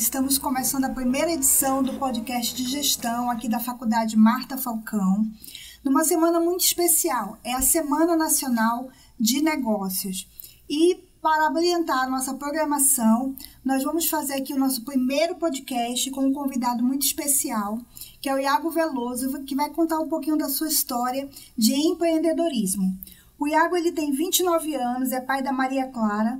estamos começando a primeira edição do podcast de gestão aqui da Faculdade Marta Falcão, numa semana muito especial, é a Semana Nacional de Negócios. E para ambientar a nossa programação, nós vamos fazer aqui o nosso primeiro podcast com um convidado muito especial, que é o Iago Veloso, que vai contar um pouquinho da sua história de empreendedorismo. O Iago ele tem 29 anos, é pai da Maria Clara,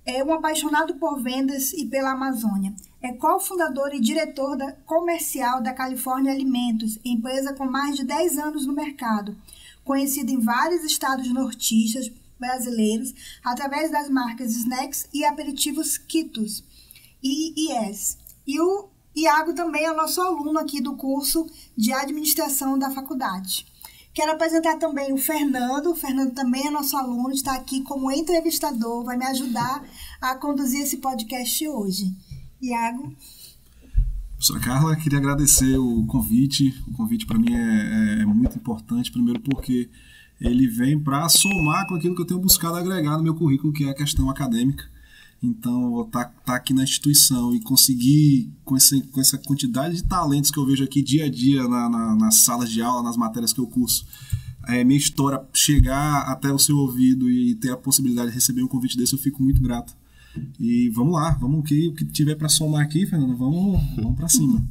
é um apaixonado por vendas e pela Amazônia. É cofundador e diretor comercial da California Alimentos, empresa com mais de 10 anos no mercado, conhecida em vários estados nortistas brasileiros, através das marcas Snacks e aperitivos Quitos e Yes. E o Iago também é nosso aluno aqui do curso de administração da faculdade. Quero apresentar também o Fernando. O Fernando também é nosso aluno, está aqui como entrevistador, vai me ajudar a conduzir esse podcast hoje. Iago. Professora Carla, queria agradecer o convite. O convite para mim é muito importante, primeiro porque ele vem para somar com aquilo que eu tenho buscado agregar no meu currículo, que é a questão acadêmica. Então, estar aqui na instituição e conseguir, com essa quantidade de talentos que eu vejo aqui dia a dia nas salas de aula, nas matérias que eu curso, minha história chegar até o seu ouvido e ter a possibilidade de receber um convite desse, eu fico muito grato. E vamos lá, o que tiver para somar aqui, Fernando, vamos para cima.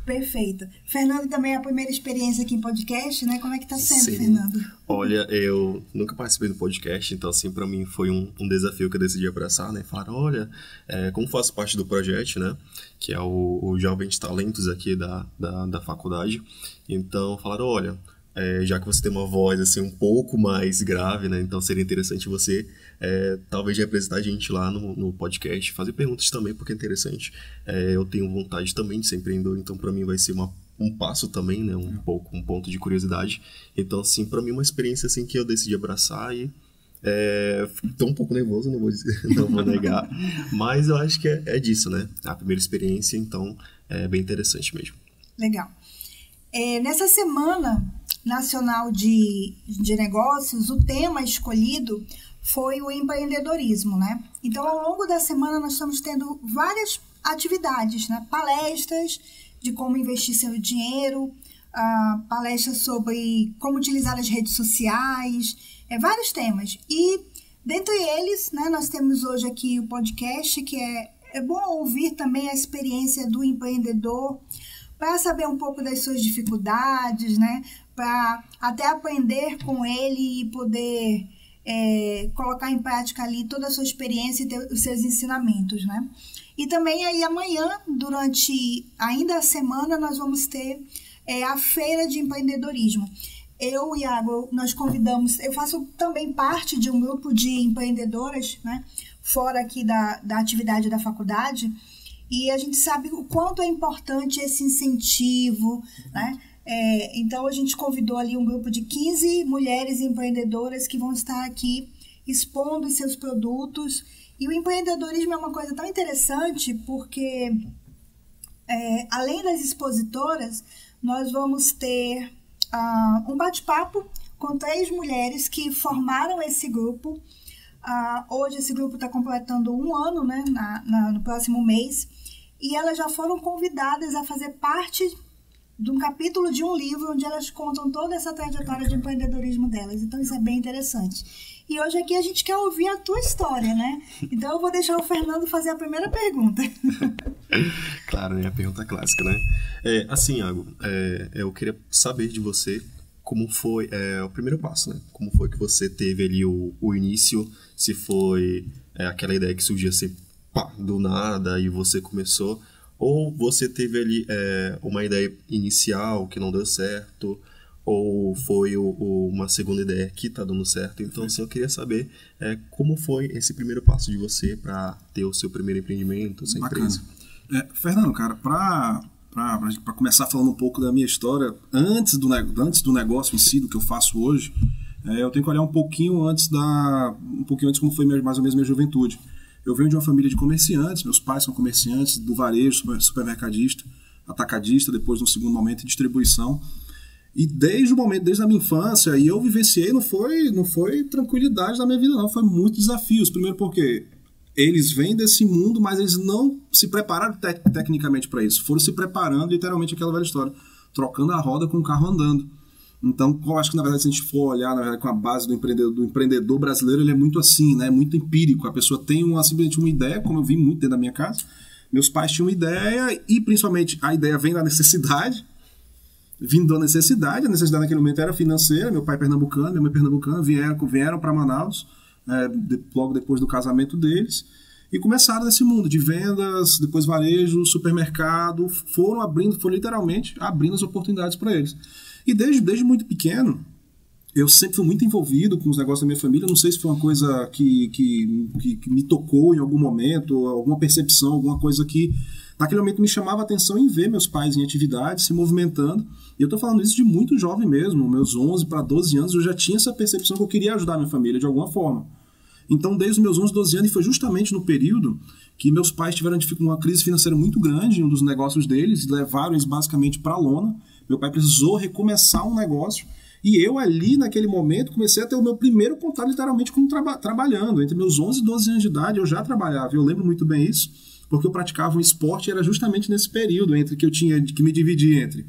Perfeito. Fernando também é a primeira experiência aqui em podcast, né? Como é que tá sendo, Sim. Fernando? Olha, eu nunca participei do podcast, então assim, para mim foi um desafio que eu decidi abraçar, né? Falar, olha, como faço parte do projeto, né? Que é o Jovens Talentos aqui da faculdade. Então, falaram, olha, já que você tem uma voz assim um pouco mais grave, né? Então seria interessante você talvez representar a gente lá no podcast, fazer perguntas também, porque é interessante. Eu tenho vontade também de ser empreendedor, então para mim vai ser um passo também, né? Um ponto de curiosidade. Então, assim, para mim é uma experiência assim que eu decidi abraçar e tô um pouco nervoso, não vou dizer, não vou negar, mas eu acho que é disso, né? A primeira experiência, então é bem interessante mesmo. Legal. Nessa Semana Nacional de Negócios, o tema escolhido foi o empreendedorismo, né? Então, ao longo da semana, nós estamos tendo várias atividades, né? Palestras de como investir seu dinheiro, palestras sobre como utilizar as redes sociais, vários temas. E, dentre eles, né, nós temos hoje aqui o podcast, que é bom ouvir também a experiência do empreendedor, para saber um pouco das suas dificuldades, né? Para até aprender com ele e poder colocar em prática ali toda a sua experiência e ter os seus ensinamentos, né? E também aí amanhã, durante ainda a semana, nós vamos ter a Feira de Empreendedorismo. Eu, Iago, nós convidamos, eu faço também parte de um grupo de empreendedoras, né? Fora aqui da atividade da faculdade, e a gente sabe o quanto é importante esse incentivo, né? Então, a gente convidou ali um grupo de 15 mulheres empreendedoras que vão estar aqui expondo os seus produtos. E o empreendedorismo é uma coisa tão interessante porque, além das expositoras, nós vamos ter um bate-papo com 3 mulheres que formaram esse grupo. Hoje esse grupo está completando 1 ano, né, no próximo mês. E elas já foram convidadas a fazer parte de um capítulo de um livro onde elas contam toda essa trajetória de empreendedorismo delas. Então, isso é bem interessante. E hoje aqui a gente quer ouvir a tua história, né? Então, eu vou deixar o Fernando fazer a primeira pergunta. Claro, né? A pergunta clássica, né? Assim, Iago, eu queria saber de você como foi o primeiro passo, né? Como foi que você teve ali o início, se foi aquela ideia que surgiu assim, pá, do nada e você começou, ou você teve ali uma ideia inicial que não deu certo, ou foi uma segunda ideia que está dando certo. Então, assim, eu queria saber como foi esse primeiro passo de você para ter o seu primeiro empreendimento, sua empresa. Fernando, cara, para começar falando um pouco da minha história, antes do negócio em si, do que eu faço hoje, eu tenho que olhar um pouquinho antes como foi mais ou menos minha juventude. Eu venho de uma família de comerciantes, meus pais são comerciantes do varejo, supermercadista, atacadista, depois no segundo momento distribuição. E desde a minha infância, e eu vivenciei, não foi tranquilidade na minha vida não, foi muitos desafios. Primeiro porque eles vêm desse mundo, mas eles não se prepararam tecnicamente para isso. Foram se preparando, literalmente, aquela velha história, trocando a roda com o carro andando. Então, eu acho que, na verdade, se a gente for olhar, na verdade, com a base do empreendedor brasileiro, ele é muito assim, né? Muito empírico. A pessoa tem simplesmente uma ideia, como eu vi muito dentro da minha casa. Meus pais tinham uma ideia e, principalmente, a ideia vem da necessidade. Vindo da necessidade, a necessidade naquele momento era financeira. Meu pai pernambucano, minha mãe pernambucana, vieram para Manaus, logo depois do casamento deles. E começaram nesse mundo de vendas, depois varejo, supermercado. Foram literalmente abrindo as oportunidades para eles. E desde muito pequeno, eu sempre fui muito envolvido com os negócios da minha família. Não sei se foi uma coisa que me tocou em algum momento, alguma percepção, alguma coisa que naquele momento me chamava a atenção em ver meus pais em atividade, se movimentando. E eu estou falando isso de muito jovem mesmo, meus 11 para 12 anos, eu já tinha essa percepção que eu queria ajudar a minha família de alguma forma. Então, desde os meus 11, 12 anos, e foi justamente no período que meus pais tiveram uma crise financeira muito grande em um dos negócios deles, levaram eles basicamente para a lona. Meu pai precisou recomeçar um negócio. E eu ali, naquele momento, comecei a ter o meu primeiro contato, literalmente, como trabalhando. Entre meus 11 e 12 anos de idade, eu já trabalhava. Eu lembro muito bem isso, porque eu praticava um esporte, e era justamente nesse período entre que me dividia entre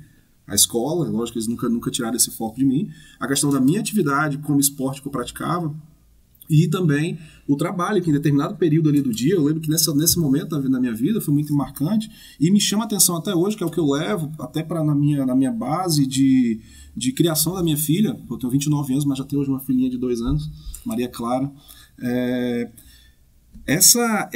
a escola, lógico que eles nunca tiraram esse foco de mim, a questão da minha atividade como esporte que eu praticava, e também o trabalho, que em determinado período ali do dia, eu lembro que nesse momento na minha vida foi muito marcante, e me chama a atenção até hoje, que é o que eu levo até na minha base de criação da minha filha. Eu tenho 29 anos, mas já tenho hoje uma filhinha de 2 anos, Maria Clara. Essa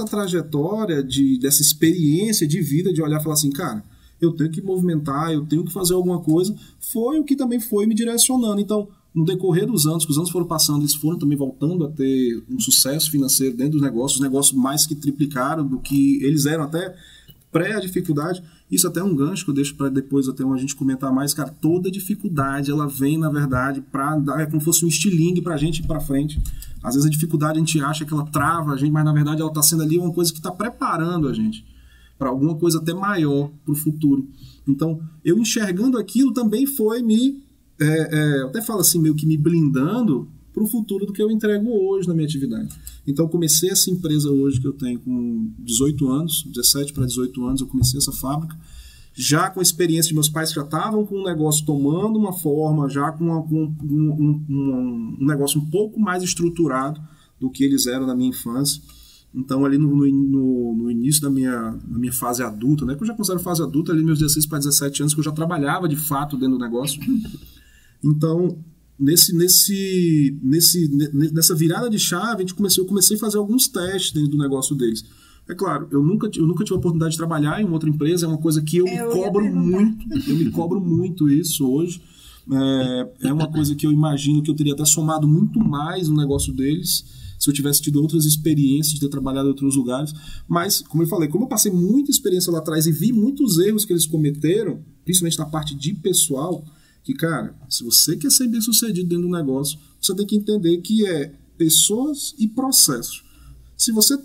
trajetória dessa experiência de vida, de olhar e falar assim, cara, eu tenho que movimentar, eu tenho que fazer alguma coisa, foi o que também foi me direcionando. Então, no decorrer dos anos, que os anos foram passando, eles foram também voltando a ter um sucesso financeiro dentro dos negócios, os negócios mais que triplicaram do que eles eram até pré-dificuldade. Isso até é um gancho que eu deixo para depois até a gente comentar mais. Cara, toda dificuldade, ela vem, na verdade, para dar, é como se fosse um estilingue para a gente ir para frente. Às vezes a dificuldade a gente acha que ela trava a gente, mas na verdade ela está sendo ali uma coisa que está preparando a gente para alguma coisa até maior para o futuro. Então, eu enxergando aquilo também foi eu até falo assim, meio que me blindando para o futuro do que eu entrego hoje na minha atividade. Então, eu comecei essa empresa hoje que eu tenho com 18 anos, 17 para 18 anos, eu comecei essa fábrica, já com a experiência de meus pais que já estavam com o negócio tomando uma forma, já com um negócio um pouco mais estruturado do que eles eram na minha infância. Então, ali no início da minha fase adulta, né, que eu já considero fase adulta, ali meus 16 para 17 anos, que eu já trabalhava de fato dentro do negócio. Então, nessa virada de chave, eu comecei a fazer alguns testes dentro do negócio deles. É claro, eu nunca tive a oportunidade de trabalhar em uma outra empresa, é uma coisa que eu me cobro muito isso hoje. É uma coisa que eu imagino que eu teria até somado muito mais no negócio deles se eu tivesse tido outras experiências de ter trabalhado em outros lugares. Mas, como eu falei, como eu passei muita experiência lá atrás e vi muitos erros que eles cometeram, principalmente na parte de pessoal, que, cara, se você quer ser bem sucedido dentro do negócio, você tem que entender que é pessoas e processos. Se você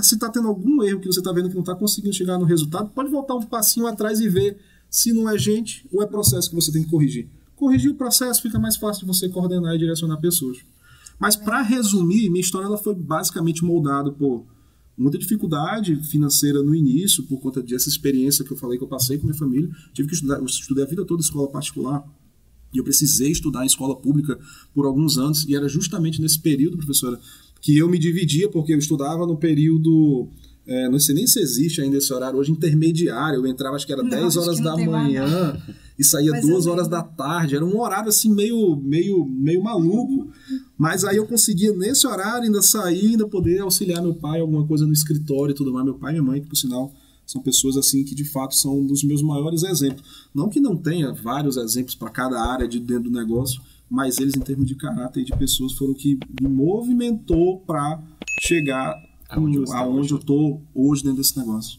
está tendo algum erro que você está vendo que não está conseguindo chegar no resultado, pode voltar um passinho atrás e ver se não é gente ou é processo que você tem que corrigir. Corrigir o processo fica mais fácil de você coordenar e direcionar pessoas. Mas, para resumir, minha história ela foi basicamente moldada por muita dificuldade financeira no início, por conta dessa experiência que eu falei que eu passei com minha família. Tive que estudar, eu estudei a vida toda em escola particular, e eu precisei estudar em escola pública por alguns anos, e era justamente nesse período, professora, que eu me dividia, porque eu estudava no período, não sei nem se existe ainda esse horário, hoje intermediário, eu entrava, acho que era 10 horas da manhã, e saía 2 horas da tarde, era um horário assim meio maluco, mas aí eu conseguia nesse horário ainda sair, ainda poder auxiliar meu pai, alguma coisa no escritório e tudo mais, meu pai e minha mãe, que por sinal são pessoas assim que de fato são um dos meus maiores exemplos, não que não tenha vários exemplos para cada área de dentro do negócio, mas eles em termos de caráter e de pessoas foram o que me movimentou para chegar aonde eu estou hoje dentro desse negócio.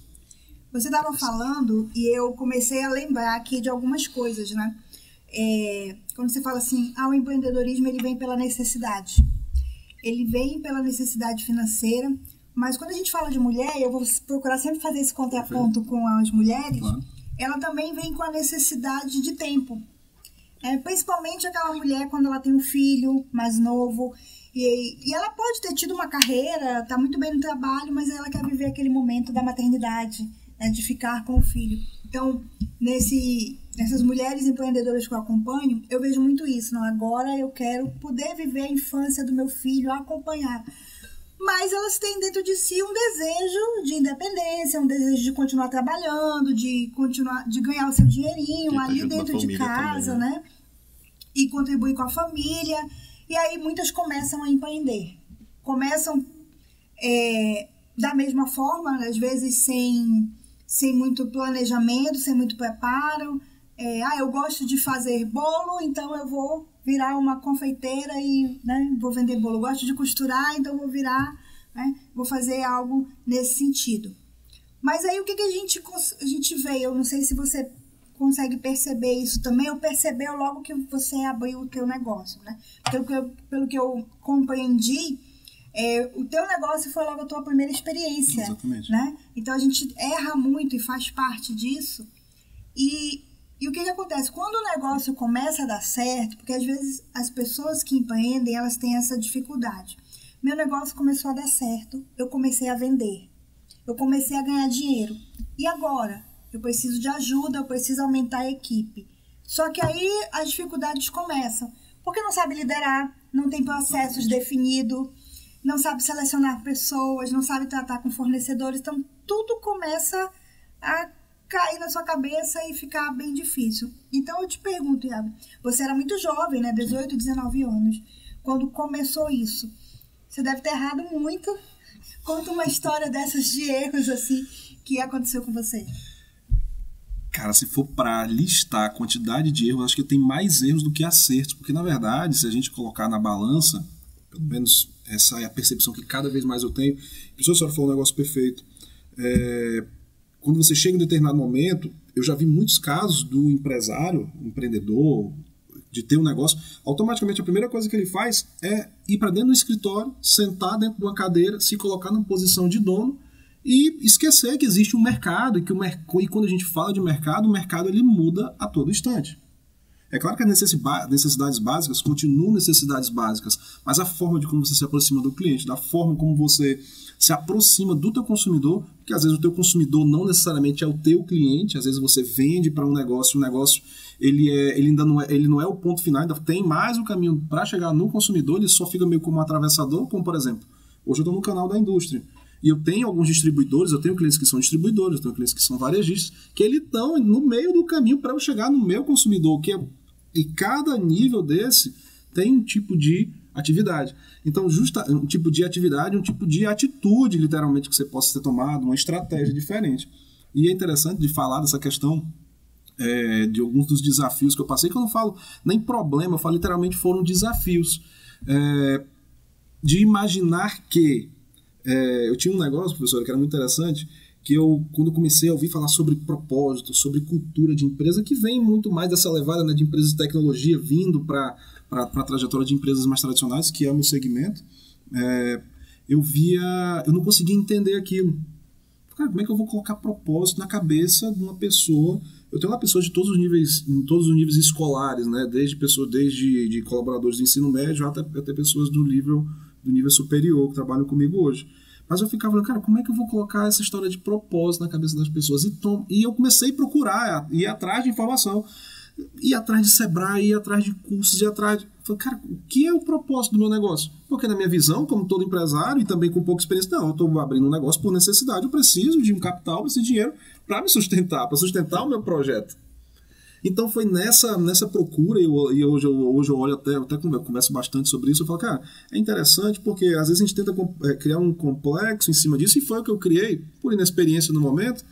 Você estava falando e eu comecei a lembrar aqui de algumas coisas, né? Quando você fala assim, o empreendedorismo ele vem pela necessidade. Ele vem pela necessidade financeira, mas quando a gente fala de mulher, eu vou procurar sempre fazer esse contraponto com as mulheres, claro. Ela também vem com a necessidade de tempo. Principalmente aquela mulher quando ela tem um filho mais novo. E ela pode ter tido uma carreira, tá muito bem no trabalho, mas ela quer viver aquele momento da maternidade, né, de ficar com o filho. Então, nessas mulheres empreendedoras que eu acompanho, eu vejo muito isso. Não? Agora eu quero poder viver a infância do meu filho, acompanhar. Mas elas têm dentro de si um desejo de independência, um desejo de continuar trabalhando, de ganhar o seu dinheirinho ali dentro de casa, também, né? E contribuir com a família. E aí muitas começam a empreender. Começam da mesma forma, às vezes sem muito planejamento, sem muito preparo. Eu gosto de fazer bolo, então eu vou virar uma confeiteira e, né, vou vender bolo. Eu gosto de costurar, então vou virar, né, vou fazer algo nesse sentido. Mas aí o que a gente vê? Eu não sei se você consegue perceber isso também, ou percebeu logo que você abriu o teu negócio, né? Pelo que eu compreendi, o teu negócio foi logo a tua primeira experiência. Exatamente. Né? Então a gente erra muito e faz parte disso. E o que acontece? Quando o negócio começa a dar certo, porque às vezes as pessoas que empreendem, elas têm essa dificuldade. Meu negócio começou a dar certo, eu comecei a vender, eu comecei a ganhar dinheiro. E agora? Eu preciso de ajuda, eu preciso aumentar a equipe. Só que aí as dificuldades começam, porque não sabe liderar, não tem processos definidos, não sabe selecionar pessoas, não sabe tratar com fornecedores, então tudo começa a cair na sua cabeça e ficar bem difícil. Então eu te pergunto, Iago, você era muito jovem, né, 18, 19 anos, quando começou isso. Você deve ter errado muito. Conta uma história dessas de erros assim que aconteceu com você. Cara, se for para listar a quantidade de erros, acho que tem mais erros do que acertos, porque na verdade, se a gente colocar na balança, pelo menos essa é a percepção que cada vez mais eu tenho. A senhora falou um negócio perfeito. Quando você chega em um determinado momento, eu já vi muitos casos do empresário, empreendedor, de ter um negócio, automaticamente a primeira coisa que ele faz é ir para dentro do escritório, sentar dentro de uma cadeira, se colocar numa posição de dono e esquecer que existe um mercado e quando a gente fala de mercado, o mercado ele muda a todo instante. É claro que as necessidades básicas continuam necessidades básicas, mas a forma de como você se aproxima do cliente, da forma como você se aproxima do teu consumidor, porque às vezes o teu consumidor não necessariamente é o teu cliente, às vezes você vende para um negócio, o negócio ele não é o ponto final, ainda tem mais um caminho para chegar no consumidor, ele só fica meio como um atravessador, como por exemplo, hoje eu estou no canal da indústria, e eu tenho alguns distribuidores, eu tenho clientes que são distribuidores, eu tenho clientes que são varejistas, que eles estão no meio do caminho para eu chegar no meu consumidor, e cada nível desse tem um tipo de atividade. Então, um tipo de atividade, um tipo de atitude, literalmente, que você possa ter tomado, uma estratégia diferente. E é interessante de falar dessa questão de alguns dos desafios que eu passei, que eu não falo nem problema, eu falo literalmente foram desafios. De imaginar que eu tinha um negócio, professor, que era muito interessante, que quando eu comecei a ouvir falar sobre propósito, sobre cultura de empresa, que vem muito mais dessa levada, né, de empresas de tecnologia vindo para a trajetória de empresas mais tradicionais, que é o meu segmento, eu não conseguia entender aquilo. Cara, como é que eu vou colocar propósito na cabeça de uma pessoa? Eu tenho uma pessoa de todos os níveis escolares, né, desde colaboradores de ensino médio até pessoas do nível superior que trabalham comigo hoje. Mas eu ficava falando, cara, como é que eu vou colocar essa história de propósito na cabeça das pessoas? E eu comecei a procurar, ir atrás de informação, ir atrás de Sebrae, ir atrás de cursos, Falei, cara, o que é o propósito do meu negócio? Porque na minha visão, como todo empresário e também com pouca experiência, não, eu estou abrindo um negócio por necessidade, eu preciso de um capital, preciso de dinheiro para me sustentar, para sustentar o meu projeto. Então foi nessa procura, e hoje eu olho até converso bastante sobre isso, eu falo, cara, é interessante porque às vezes a gente tenta criar um complexo em cima disso, e foi o que eu criei, por inexperiência no momento,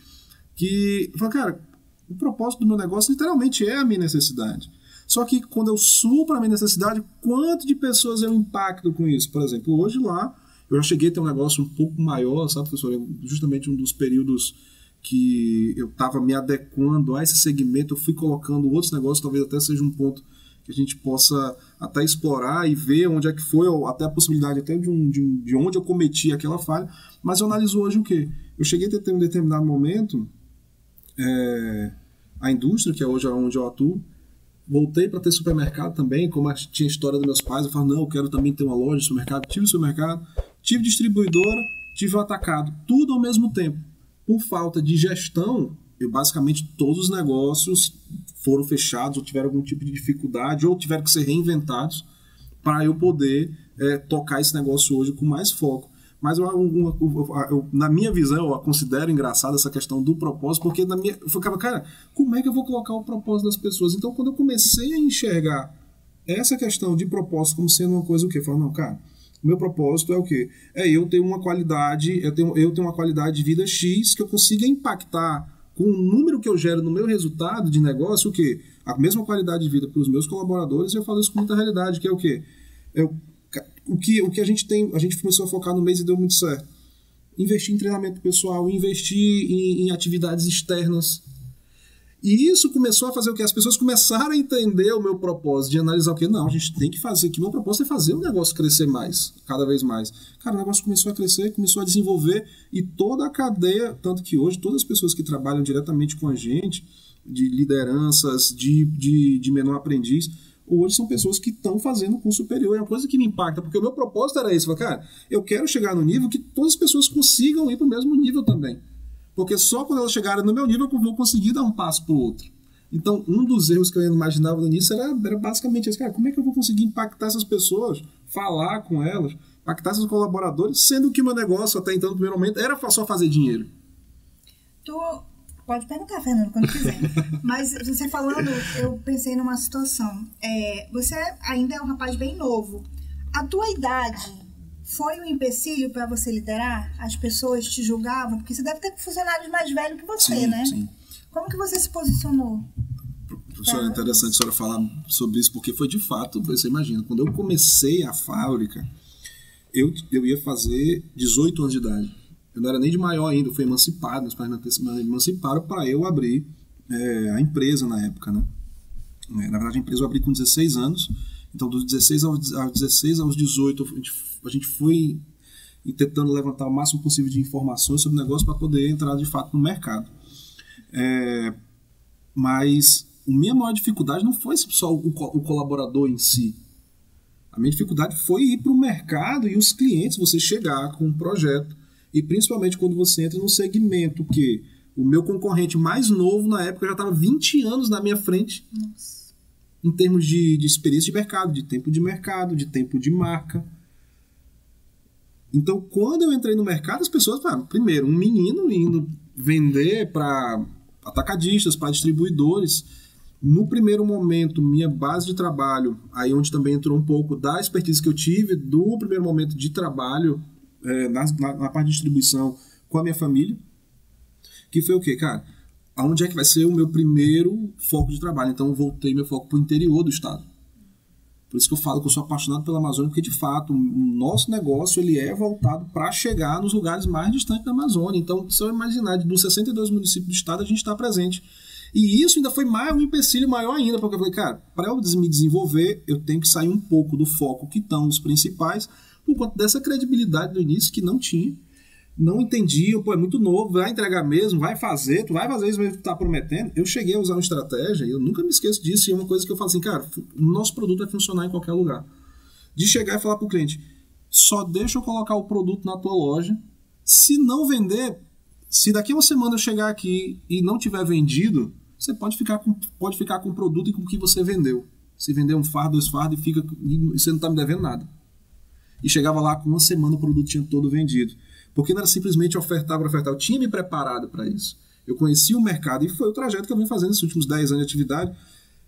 que eu falo, cara, o propósito do meu negócio literalmente é a minha necessidade. Só que quando eu subo para a minha necessidade, quanto de pessoas eu impacto com isso? Por exemplo, hoje lá, eu já cheguei a ter um negócio um pouco maior, sabe, professor? Justamente um dos períodos que eu estava me adequando a esse segmento, eu fui colocando outros negócios, talvez até seja um ponto que a gente possa até explorar e ver onde é que foi, ou até a possibilidade até de onde eu cometi aquela falha, mas eu analiso hoje o quê? Eu cheguei a ter um determinado momento, a indústria, que é hoje onde eu atuo, voltei para ter supermercado também, como tinha a história dos meus pais, eu falo, não, eu quero também ter uma loja de supermercado. Tive supermercado, tive distribuidora, tive o atacado, tudo ao mesmo tempo. Por falta de gestão, basicamente todos os negócios foram fechados, ou tiveram algum tipo de dificuldade, ou tiveram que ser reinventados para eu poder tocar esse negócio hoje com mais foco. Mas na minha visão, eu considero engraçada essa questão do propósito, porque eu ficava, cara, como é que eu vou colocar o propósito das pessoas? Então, quando eu comecei a enxergar essa questão de propósito como sendo uma coisa, o quê? Eu falo, não, cara, o meu propósito é o quê? Eu tenho uma qualidade, eu tenho uma qualidade de vida X que eu consiga impactar com o número que eu gero no meu resultado de negócio, o quê? A mesma qualidade de vida para os meus colaboradores, e eu falo isso com muita realidade, que é o quê? O que a gente começou a focar no mês e deu muito certo. Investir em treinamento pessoal, investir em atividades externas. E isso começou a fazer o que? As pessoas começaram a entender o meu propósito, de analisar o que? Não, a gente tem que fazer, que meu propósito é fazer o negócio crescer mais, cada vez mais. Cara, o negócio começou a crescer, começou a desenvolver, e toda a cadeia, tanto que hoje todas as pessoas que trabalham diretamente com a gente, de lideranças, de menor aprendiz, hoje são pessoas que estão fazendo o curso superior. É uma coisa que me impacta, porque o meu propósito era esse. Cara, eu quero chegar no nível que todas as pessoas consigam ir para o mesmo nível também. Porque só quando elas chegarem no meu nível que eu vou conseguir dar um passo para o outro. Então, um dos erros que eu imaginava no início era basicamente esse. Cara, como é que eu vou conseguir impactar essas pessoas, falar com elas, impactar esses colaboradores, sendo que o meu negócio até então, no primeiro momento, era só fazer dinheiro? Pode perguntar, Fernando, quando quiser. Mas você falando, eu pensei numa situação. Você ainda é um rapaz bem novo. A tua idade foi um empecilho para você liderar? As pessoas te julgavam? Porque você deve ter funcionários mais velhos que você, sim, né? Sim. Como que você se posicionou? Professora, é interessante a senhora falar sobre isso, porque foi de fato, você imagina, quando eu comecei a fábrica, eu ia fazer 18 anos de idade. Eu não era nem de maior ainda, eu fui emancipado, meus pais me emanciparam para eu abrir a empresa na época, né? Na verdade, a empresa eu abri com 16 anos, então dos 16 aos 18 a gente foi tentando levantar o máximo possível de informações sobre o negócio para poder entrar de fato no mercado. Mas a minha maior dificuldade não foi só o colaborador em si. A minha dificuldade foi ir para o mercado e os clientes, você chegar com um projeto. E principalmente quando você entra no segmento que o meu concorrente mais novo na época já estava 20 anos na minha frente. Nossa. Em termos de experiência de mercado, de mercado, de tempo de marca. Então, quando eu entrei no mercado, as pessoas falaram, primeiro, um menino indo vender para atacadistas, para distribuidores. No primeiro momento, minha base de trabalho, aí onde também entrou um pouco da expertise que eu tive, do primeiro momento de trabalho, na parte de distribuição com a minha família, que foi o quê, cara? Aonde é que vai ser o meu primeiro foco de trabalho? Então eu voltei meu foco para o interior do estado. Por isso que eu falo que eu sou apaixonado pela Amazônia, porque de fato o nosso negócio ele é voltado para chegar nos lugares mais distantes da Amazônia. Então, se eu imaginar, dos 62 municípios do estado, a gente está presente. E isso ainda foi um empecilho maior ainda, porque eu falei, cara, para eu me desenvolver, eu tenho que sair um pouco do foco que estão os principais, por conta dessa credibilidade do início que não tinha, não entendia, é muito novo, vai entregar mesmo, tu vai fazer isso mesmo que tu tá prometendo. Eu cheguei a usar uma estratégia, e eu nunca me esqueço disso, e é uma coisa que eu falo assim, cara, o nosso produto vai funcionar em qualquer lugar. De chegar e falar pro cliente, só deixa eu colocar o produto na tua loja, se não vender, se daqui a uma semana eu chegar aqui e não tiver vendido, você pode ficar com o produto e com o que você vendeu. Se vender um fardo, 2 fardos, e você não tá me devendo nada. E chegava lá, com uma semana o produto tinha todo vendido. Porque não era simplesmente ofertar para ofertar. Eu tinha me preparado para isso. Eu conhecia o mercado e foi o trajeto que eu venho fazendo nesses últimos 10 anos de atividade,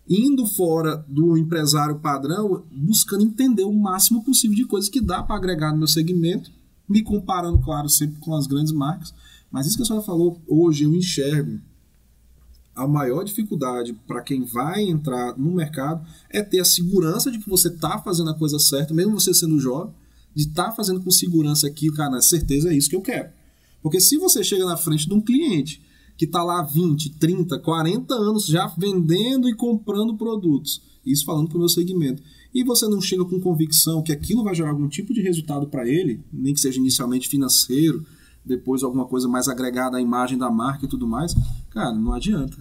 indo fora do empresário padrão, buscando entender o máximo possível de coisas que dá para agregar no meu segmento, me comparando, claro, sempre com as grandes marcas. Mas isso que a senhora falou, hoje eu enxergo a maior dificuldade para quem vai entrar no mercado é ter a segurança de que você está fazendo a coisa certa, mesmo você sendo jovem, de estar fazendo com segurança aquilo, cara, na certeza é isso que eu quero. Porque se você chega na frente de um cliente que está lá há 20, 30, 40 anos já vendendo e comprando produtos, isso falando para o meu segmento, e você não chega com convicção que aquilo vai gerar algum tipo de resultado para ele, nem que seja inicialmente financeiro, depois alguma coisa mais agregada à imagem da marca e tudo mais, cara, não adianta.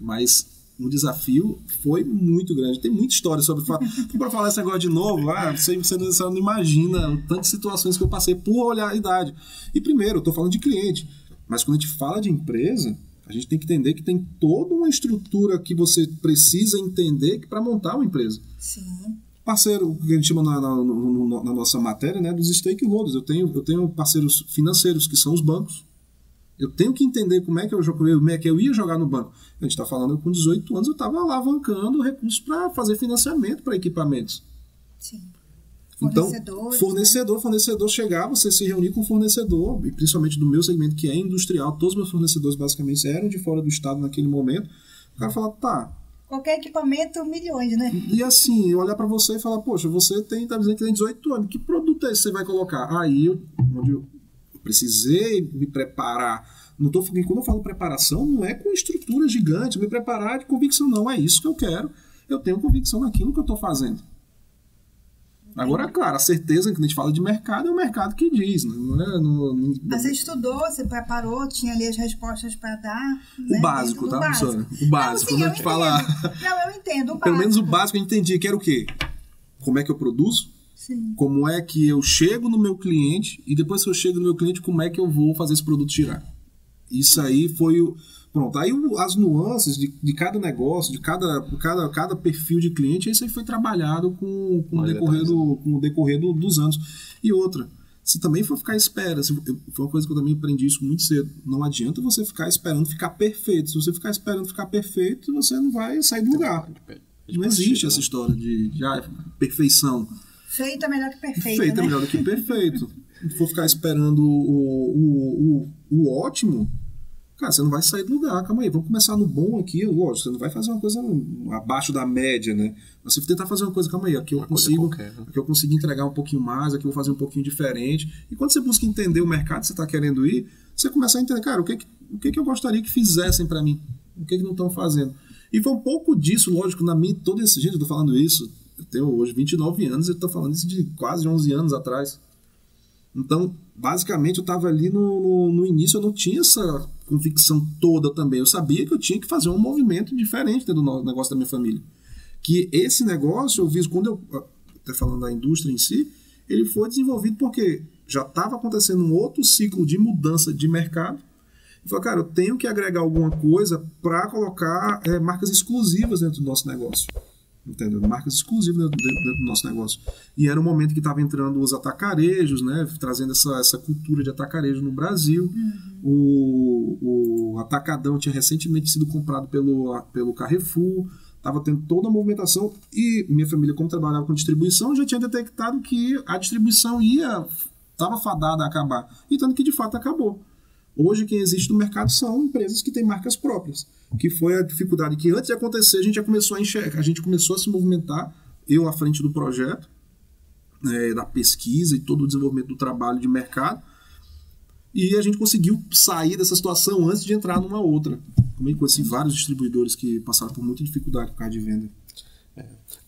Mas o desafio foi muito grande. Tem muita história sobre... Para falar esse negócio de novo, você não imagina o tanto de situações que eu passei por olhar a idade. E primeiro, eu estou falando de cliente, mas quando a gente fala de empresa, a gente tem que entender que tem toda uma estrutura que você precisa entender para montar uma empresa. Sim. Parceiro, que a gente chama na nossa matéria, né, dos stakeholders. Eu tenho parceiros financeiros, que são os bancos. Eu tenho que entender como é que eu ia jogar no banco. A gente está falando, com 18 anos, eu estava alavancando recursos para fazer financiamento para equipamentos. Sim. Fornecedor chegar, você se reunir com o fornecedor, e principalmente do meu segmento, que é industrial, todos os meus fornecedores basicamente eram de fora do estado naquele momento. O cara fala, tá... Qualquer equipamento, milhões, né? E assim, olhar para você e falar, poxa, você tá dizendo que tem 18 anos, que produto é esse que você vai colocar? Aí, onde eu precisei me preparar. Quando eu falo preparação, não é com estrutura gigante, me preparar de convicção, não. É isso que eu quero. Eu tenho convicção naquilo que eu estou fazendo. Agora, claro, a certeza que a gente fala de mercado é o mercado que diz. Não é, Mas você estudou, você preparou, tinha ali as respostas para dar. O básico, tá, professora? O básico. Quando a gente fala... Não, eu entendo. Pelo menos o básico eu entendi, que era o quê? Como é que eu produzo? Sim. Como é que eu chego no meu cliente, e depois que eu chego no meu cliente, como é que eu vou fazer esse produto girar? Isso aí foi o... Pronto, aí as nuances de cada negócio, de cada perfil de cliente, isso aí foi trabalhado com o decorrer dos anos. E outra, se também for ficar à espera, foi uma coisa que eu também aprendi isso muito cedo, não adianta você ficar esperando ficar perfeito. Se você ficar esperando ficar perfeito, você não vai sair do lugar. Não existe essa história de perfeição. Feito é melhor que perfeito, Feito né? é melhor do que perfeito. Se for ficar esperando o ótimo, cara, você não vai sair do lugar. Calma aí, vamos começar no bom aqui. Lógico, você não vai fazer uma coisa abaixo da média, né? Mas você tentar fazer uma coisa, calma aí, aqui eu consigo entregar um pouquinho mais, aqui eu vou fazer um pouquinho diferente. E quando você busca entender o mercado que você está querendo ir, você começa a entender, cara, o que eu gostaria que fizessem para mim? O que não estão fazendo? E foi um pouco disso, lógico, todo esse jeito, eu tô falando isso, eu tenho hoje 29 anos, eu tô falando isso de quase 11 anos atrás. Então, basicamente, eu estava ali no início, eu não tinha essa convicção toda também. Eu sabia que eu tinha que fazer um movimento diferente dentro do negócio da minha família. Que esse negócio, eu vi, quando eu até falando da indústria em si, ele foi desenvolvido porque já estava acontecendo um outro ciclo de mudança de mercado. Eu falei, cara, eu tenho que agregar alguma coisa para colocar marcas exclusivas dentro do nosso negócio. Entendeu? Marcas exclusivas dentro do nosso negócio. E era um momento que estava entrando os atacarejos, né? Trazendo essa cultura de atacarejo no Brasil. O Atacadão tinha recentemente sido comprado pelo Carrefour. Estava tendo toda a movimentação. E minha família, como trabalhava com distribuição, já tinha detectado que a distribuição estava fadada a acabar. E tanto que de fato acabou. Hoje, quem existe no mercado são empresas que têm marcas próprias, que foi a dificuldade que antes de acontecer a gente já começou a enxergar, a gente começou a se movimentar, eu à frente do projeto, da pesquisa e todo o desenvolvimento do trabalho de mercado, e a gente conseguiu sair dessa situação antes de entrar numa outra. Também conheci vários distribuidores que passaram por muita dificuldade por causa de venda.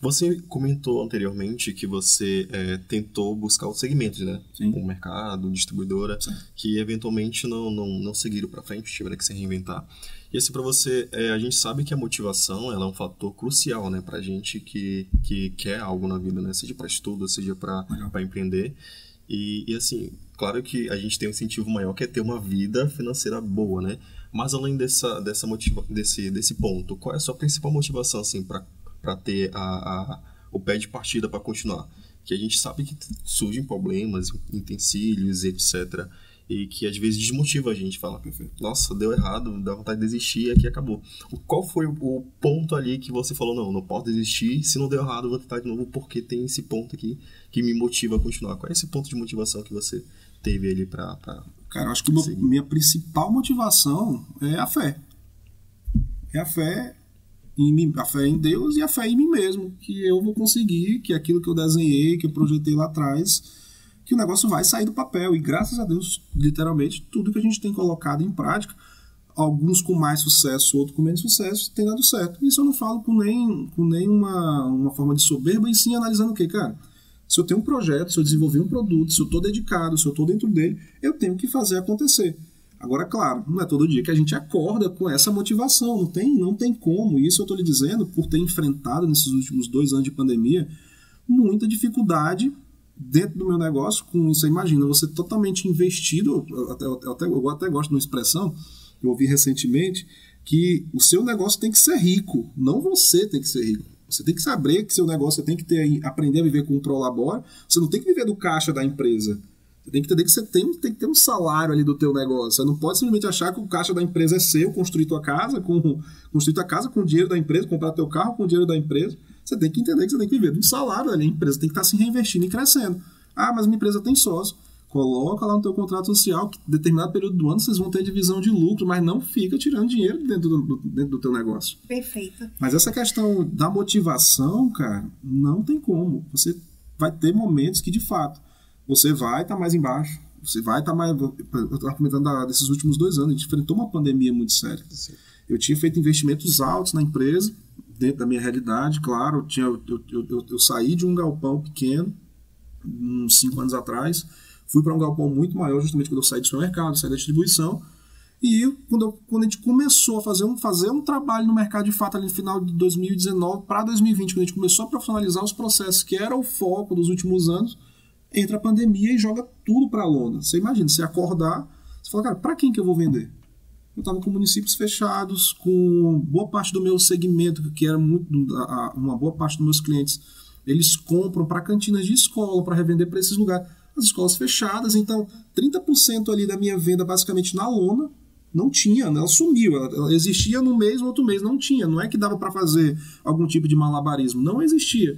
Você comentou anteriormente que você tentou buscar os segmentos, né? Sim. O mercado, distribuidora, sim, que eventualmente não seguiram para frente, tiveram que se reinventar. E assim, para você, a gente sabe que a motivação ela é um fator crucial, né? Para gente que quer algo na vida, né? Seja para estudo, seja para empreender. E assim, claro que a gente tem um incentivo maior que é ter uma vida financeira boa, né? Mas além desse ponto, qual é a sua principal motivação, assim, para ter o pé de partida para continuar? Que a gente sabe que surgem problemas, utensílios, etc. E que às vezes desmotiva a gente. Fala, nossa, deu errado, dá vontade de desistir e aqui acabou. Qual foi o ponto ali que você falou, não posso desistir, se não deu errado, vou tentar de novo, porque tem esse ponto aqui que me motiva a continuar? Qual é esse ponto de motivação que você teve ali para... Cara, eu acho que minha principal motivação é a fé. É a fé em Deus e a fé em mim mesmo, que eu vou conseguir, que aquilo que eu desenhei, que eu projetei lá atrás, que o negócio vai sair do papel. E graças a Deus, literalmente, tudo que a gente tem colocado em prática, alguns com mais sucesso, outros com menos sucesso, tem dado certo. Isso eu não falo com nenhuma forma de soberba, e sim analisando o quê, cara? Se eu tenho um projeto, se eu desenvolver um produto, se eu estou dedicado, se eu estou dentro dele, eu tenho que fazer acontecer. Agora, claro, não é todo dia que a gente acorda com essa motivação, não tem como. Isso eu estou lhe dizendo por ter enfrentado nesses últimos 2 anos de pandemia muita dificuldade dentro do meu negócio com isso. Imagina, você totalmente investido, eu até gosto de uma expressão que eu ouvi recentemente, que o seu negócio tem que ser rico, não você tem que ser rico. Você tem que saber que seu negócio, você tem que aprender a viver com o Prolabore, você não tem que viver do caixa da empresa. Você tem que entender que você tem que ter um salário ali do teu negócio. Você não pode simplesmente achar que o caixa da empresa é seu, construir tua casa com o dinheiro da empresa, comprar teu carro com o dinheiro da empresa. Você tem que entender que você tem que viver de um salário ali. A empresa tem que estar se reinvestindo e crescendo. Ah, mas minha empresa tem sócio. Coloca lá no teu contrato social que em determinado período do ano vocês vão ter divisão de lucro, mas não fica tirando dinheiro dentro do teu negócio. Perfeito. Mas essa questão da motivação, cara, não tem como. Você vai ter momentos que, de fato, você vai estar mais embaixo, você vai estar mais... Eu estava comentando desses últimos 2 anos, a gente enfrentou uma pandemia muito séria. Sim. Eu tinha feito investimentos altos na empresa, dentro da minha realidade, claro. Eu saí de um galpão pequeno, uns 5 anos atrás, fui para um galpão muito maior, justamente quando eu saí do supermercado, saí da distribuição. E quando a gente começou a fazer um trabalho no mercado de fato ali no final de 2019 para 2020, quando a gente começou a profissionalizar os processos, que era o foco dos últimos anos, entra a pandemia e joga tudo para a lona. Você imagina, você acordar, você fala, cara, para quem que eu vou vender? Eu estava com municípios fechados, com boa parte do meu segmento, que era uma boa parte dos meus clientes, eles compram para cantinas de escola, para revender para esses lugares. As escolas fechadas, então 30% ali da minha venda basicamente na lona, não tinha, ela sumiu, ela existia num mês, no outro mês não tinha, não é que dava para fazer algum tipo de malabarismo, não existia.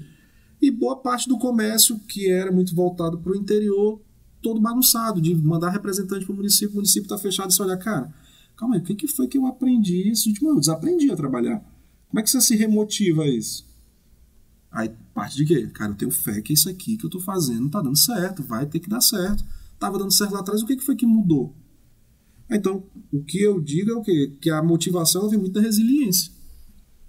E boa parte do comércio, que era muito voltado para o interior, todo bagunçado, de mandar representante para o município está fechado, e você olha, cara, calma aí, o que foi que eu aprendi isso? Eu desaprendi a trabalhar. Como é que você se remotiva a isso? Aí, parte de quê? Cara, eu tenho fé que isso aqui que eu estou fazendo está dando certo, vai ter que dar certo. Estava dando certo lá atrás, o que foi que mudou? Então, o que eu digo é o quê? Que a motivação vem muito da resiliência.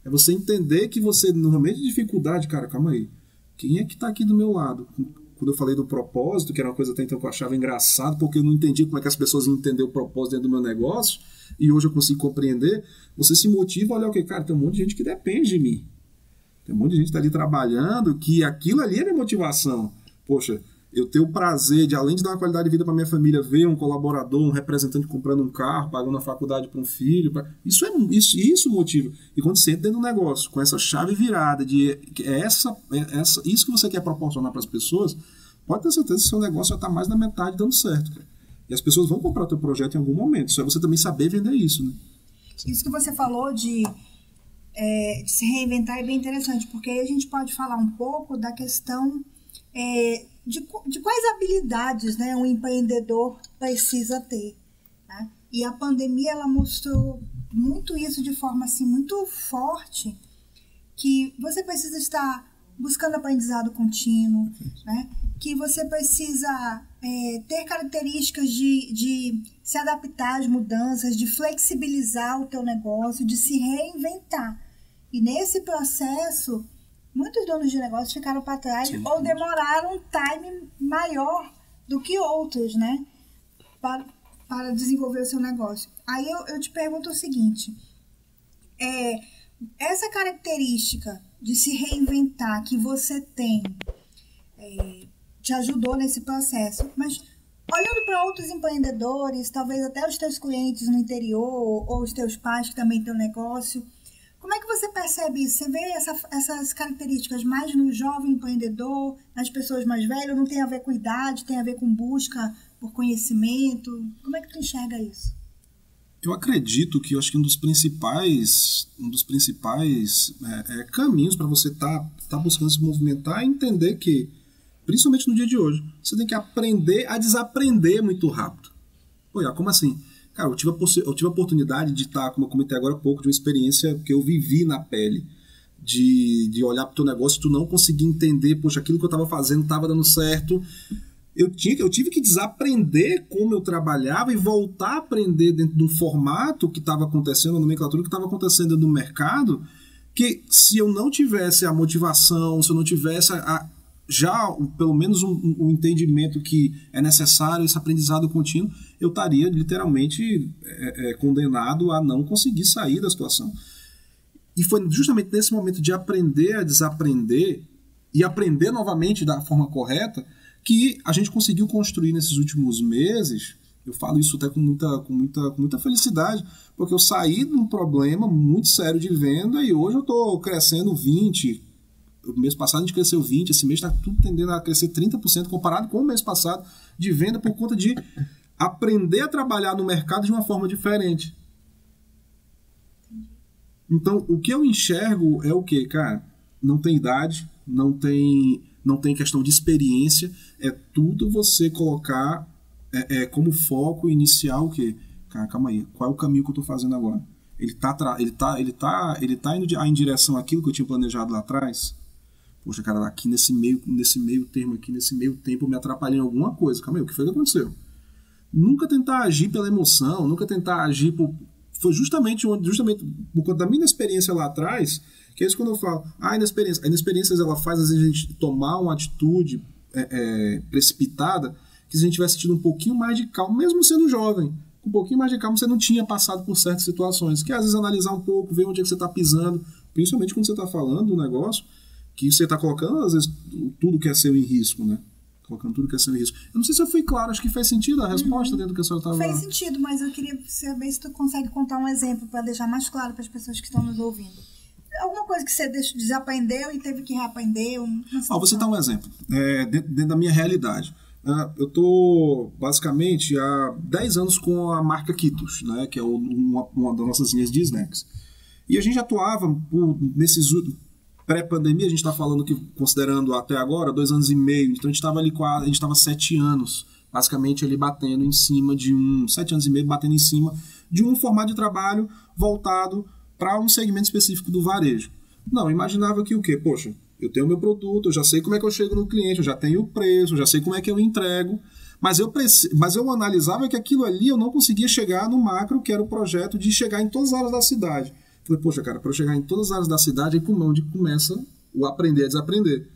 É você entender que você, no momento de dificuldade, cara, calma aí, quem é que está aqui do meu lado? Quando eu falei do propósito, que era uma coisa até então que eu achava engraçado, porque eu não entendia como é que as pessoas iam entender o propósito dentro do meu negócio, e hoje eu consigo compreender, você se motiva a olhar o quê? Cara, tem um monte de gente que depende de mim. Tem um monte de gente que está ali trabalhando, que aquilo ali é minha motivação. Poxa, eu tenho o prazer de, além de dar uma qualidade de vida para minha família, ver um colaborador, um representante comprando um carro, pagando a faculdade para um filho. Isso motiva. E quando você entra dentro do negócio, com essa chave virada, isso que você quer proporcionar para as pessoas, pode ter certeza que seu negócio já está mais da metade dando certo. Cara. E as pessoas vão comprar o teu projeto em algum momento. Só é você também saber vender isso. Né? Isso que você falou de se reinventar é bem interessante, porque aí a gente pode falar um pouco da questão de quais habilidades, né, um empreendedor precisa ter. Né? E a pandemia ela mostrou muito isso de forma assim, muito forte, que você precisa estar buscando aprendizado contínuo, né? Que você precisa ter características de se adaptar às mudanças, de flexibilizar o teu negócio, de se reinventar. E nesse processo, muitos donos de negócio ficaram para trás. Sim. Ou demoraram um time maior do que outros, né? Para desenvolver o seu negócio. Aí eu te pergunto o seguinte, essa característica de se reinventar que você tem te ajudou nesse processo, mas olhando para outros empreendedores, talvez até os teus clientes no interior ou os teus pais que também têm um negócio, como é que você percebe isso? Você vê essas características mais no jovem empreendedor, nas pessoas mais velhas? Não tem a ver com idade, tem a ver com busca por conhecimento? Como é que tu enxerga isso? Eu acredito que um dos principais caminhos para você tá buscando se movimentar é entender que, principalmente no dia de hoje, você tem que aprender a desaprender muito rápido. Olha, como assim? Cara, eu tive a oportunidade de estar, como eu comentei agora há pouco, de uma experiência que eu vivi na pele, de olhar para o teu negócio e tu não conseguir entender, poxa, aquilo que eu estava fazendo estava dando certo. Eu tive que desaprender como eu trabalhava e voltar a aprender dentro de um formato que estava acontecendo, uma nomenclatura que estava acontecendo no mercado, que se eu não tivesse a motivação, se eu não tivesse já pelo menos um entendimento que é necessário, esse aprendizado contínuo, eu estaria literalmente condenado a não conseguir sair da situação. E foi justamente nesse momento de aprender a desaprender e aprender novamente da forma correta que a gente conseguiu construir nesses últimos meses. Eu falo isso até com muita felicidade, porque eu saí de um problema muito sério de venda e hoje eu estou crescendo 20%. O mês passado a gente cresceu 20%, esse mês está tudo tendendo a crescer 30% comparado com o mês passado de venda por conta de aprender a trabalhar no mercado de uma forma diferente. Então, o que eu enxergo é o quê, cara? Não tem idade, não tem questão de experiência, é tudo você colocar como foco inicial o quê? Cara, calma aí, qual é o caminho que eu estou fazendo agora? Ele tá indo em direção àquilo que eu tinha planejado lá atrás? Poxa, cara, aqui nesse meio termo aqui, nesse meio tempo eu me atrapalhei em alguma coisa. Calma aí, o que foi que aconteceu? Nunca tentar agir pela emoção, nunca tentar agir por... Foi justamente por conta da minha experiência lá atrás, que é isso quando eu falo, a inexperiência ela faz às vezes a gente tomar uma atitude precipitada, que se a gente tivesse tido um pouquinho mais de calma, mesmo sendo jovem, um pouquinho mais de calma, você não tinha passado por certas situações, que às vezes analisar um pouco, ver onde é que você está pisando, principalmente quando você está falando do negócio, que você está colocando, às vezes, tudo que é seu em risco, né? Colocando tudo que é seu em risco. Eu não sei se eu fui claro, acho que fez sentido a resposta dentro do que a senhora estava... Fez sentido, mas eu queria saber se tu consegue contar um exemplo para deixar mais claro para as pessoas que estão nos ouvindo. Alguma coisa que você desaprendeu e teve que reaprender? Vou citar um exemplo, dentro da minha realidade. Eu estou, basicamente, há 10 anos com a marca Kitos, né, que é uma das nossas linhas de snacks. E a gente atuava nesses pré-pandemia, a gente está falando que, considerando até agora, 2 anos e meio, então a gente estava 7 anos, basicamente, ali batendo em cima de 7 anos e meio, batendo em cima de um formato de trabalho voltado para um segmento específico do varejo. Não, eu imaginava que o quê? Poxa, eu tenho o meu produto, eu já sei como é que eu chego no cliente, eu já tenho o preço, eu já sei como é que eu entrego, mas eu analisava que aquilo ali eu não conseguia chegar no macro, que era o projeto de chegar em todas as áreas da cidade. Falei, poxa, cara, para eu chegar em todas as áreas da cidade, é onde começa o aprender a desaprender.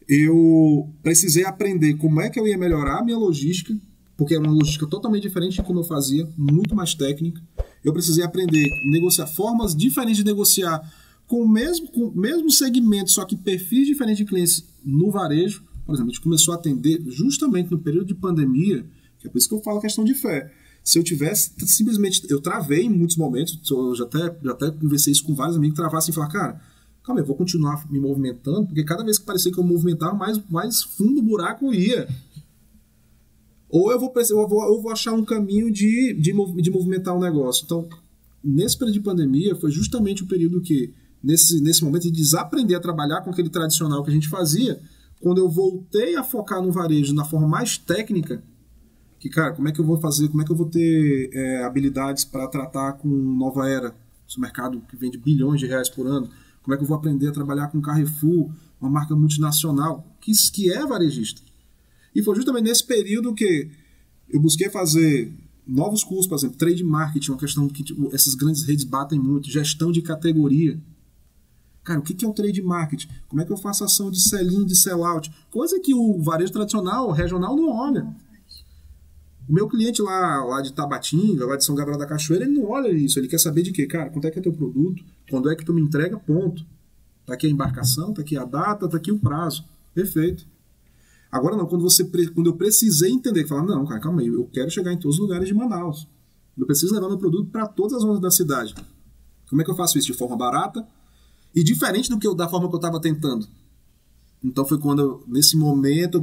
Eu precisei aprender como é que eu ia melhorar a minha logística, porque é uma logística totalmente diferente de como eu fazia, muito mais técnica. Eu precisei aprender a negociar formas diferentes de negociar com o mesmo segmento, só que perfis diferentes de clientes no varejo. Por exemplo, a gente começou a atender justamente no período de pandemia, que é por isso que eu falo a questão de fé. Se eu tivesse, simplesmente, eu travei em muitos momentos, eu já até conversei isso com vários amigos, travassem e falaram, cara, calma aí, eu vou continuar me movimentando, porque cada vez que parecia que eu movimentava, mais fundo o buraco ia. Ou eu vou achar um caminho de movimentar um negócio. Então, nesse período de pandemia, foi justamente o período que, nesse momento de desaprender a trabalhar com aquele tradicional que a gente fazia, quando eu voltei a focar no varejo na forma mais técnica, que, cara, como é que eu vou fazer, como é que eu vou ter habilidades para tratar com Nova Era, esse mercado que vende bilhões de reais por ano, como é que eu vou aprender a trabalhar com Carrefour, uma marca multinacional, que é varejista. E foi justamente nesse período que eu busquei fazer novos cursos, por exemplo, trade marketing, uma questão que essas grandes redes batem muito, gestão de categoria. Cara, o que é o trade marketing? Como é que eu faço ação de sell-in, de sell-out? Coisa que o varejo tradicional, regional, não olha. O meu cliente lá de Tabatinga, lá de São Gabriel da Cachoeira, ele não olha isso. Ele quer saber de quê? Cara, quanto é que é teu produto? Quando é que tu me entrega? Ponto. Tá aqui a embarcação, tá aqui a data, tá aqui o prazo. Perfeito. Agora não, quando eu precisei entender, falar, não, cara, calma aí, eu quero chegar em todos os lugares de Manaus. Eu preciso levar meu produto para todas as zonas da cidade. Como é que eu faço isso? De forma barata e diferente da forma que eu estava tentando. Então foi quando, nesse momento, eu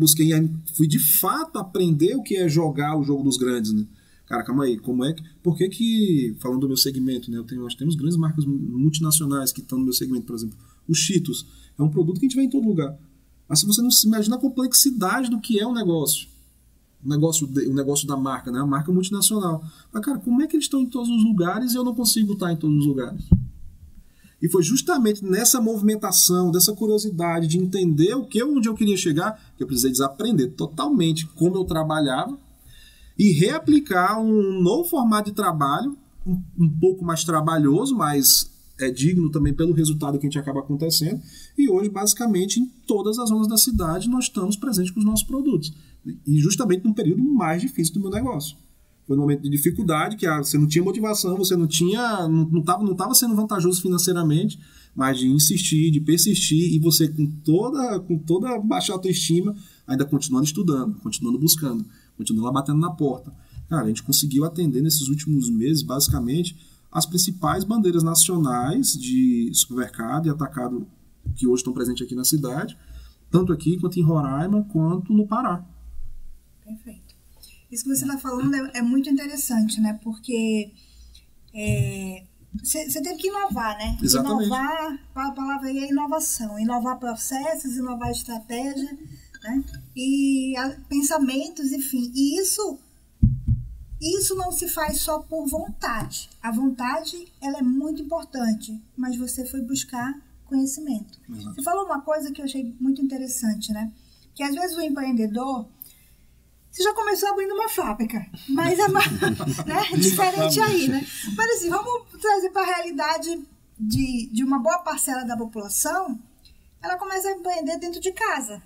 fui de fato aprender o que é jogar o jogo dos grandes, né? Cara, calma aí, por que, falando do meu segmento, né? Nós temos grandes marcas multinacionais que estão no meu segmento, por exemplo, o Cheetos, é um produto que a gente vê em todo lugar. Mas se você não se imagina a complexidade do que é o negócio da marca, né? A marca multinacional. Mas, cara, como é que eles estão em todos os lugares e eu não consigo estar em todos os lugares? E foi justamente nessa movimentação, dessa curiosidade de entender onde eu queria chegar, que eu precisei desaprender totalmente como eu trabalhava e reaplicar um novo formato de trabalho, um pouco mais trabalhoso, mas é digno também pelo resultado que a gente acaba acontecendo. E hoje, basicamente, em todas as zonas da cidade, nós estamos presentes com os nossos produtos. E justamente no período mais difícil do meu negócio. Foi um momento de dificuldade, que você não tinha motivação, você não estava sendo vantajoso financeiramente, mas de insistir, de persistir, e você com toda baixa autoestima, ainda continuando estudando, continuando buscando, continuando lá batendo na porta. Cara, a gente conseguiu atender nesses últimos meses, basicamente, as principais bandeiras nacionais de supermercado e atacado que hoje estão presentes aqui na cidade, tanto aqui quanto em Roraima, quanto no Pará. Perfeito. Isso que você está falando é muito interessante, né? Porque você tem que inovar, né? Exatamente. Inovar, a palavra aí é inovação. Inovar processos, inovar estratégia, né? E pensamentos, enfim. E isso não se faz só por vontade. A vontade, ela é muito importante, mas você foi buscar conhecimento. Exato. Você falou uma coisa que eu achei muito interessante, né? Que às vezes o empreendedor, você já começou abrindo uma fábrica, mas é né? Diferente aí, né? Mas assim, vamos trazer para a realidade de uma boa parcela da população. Ela começa a empreender dentro de casa,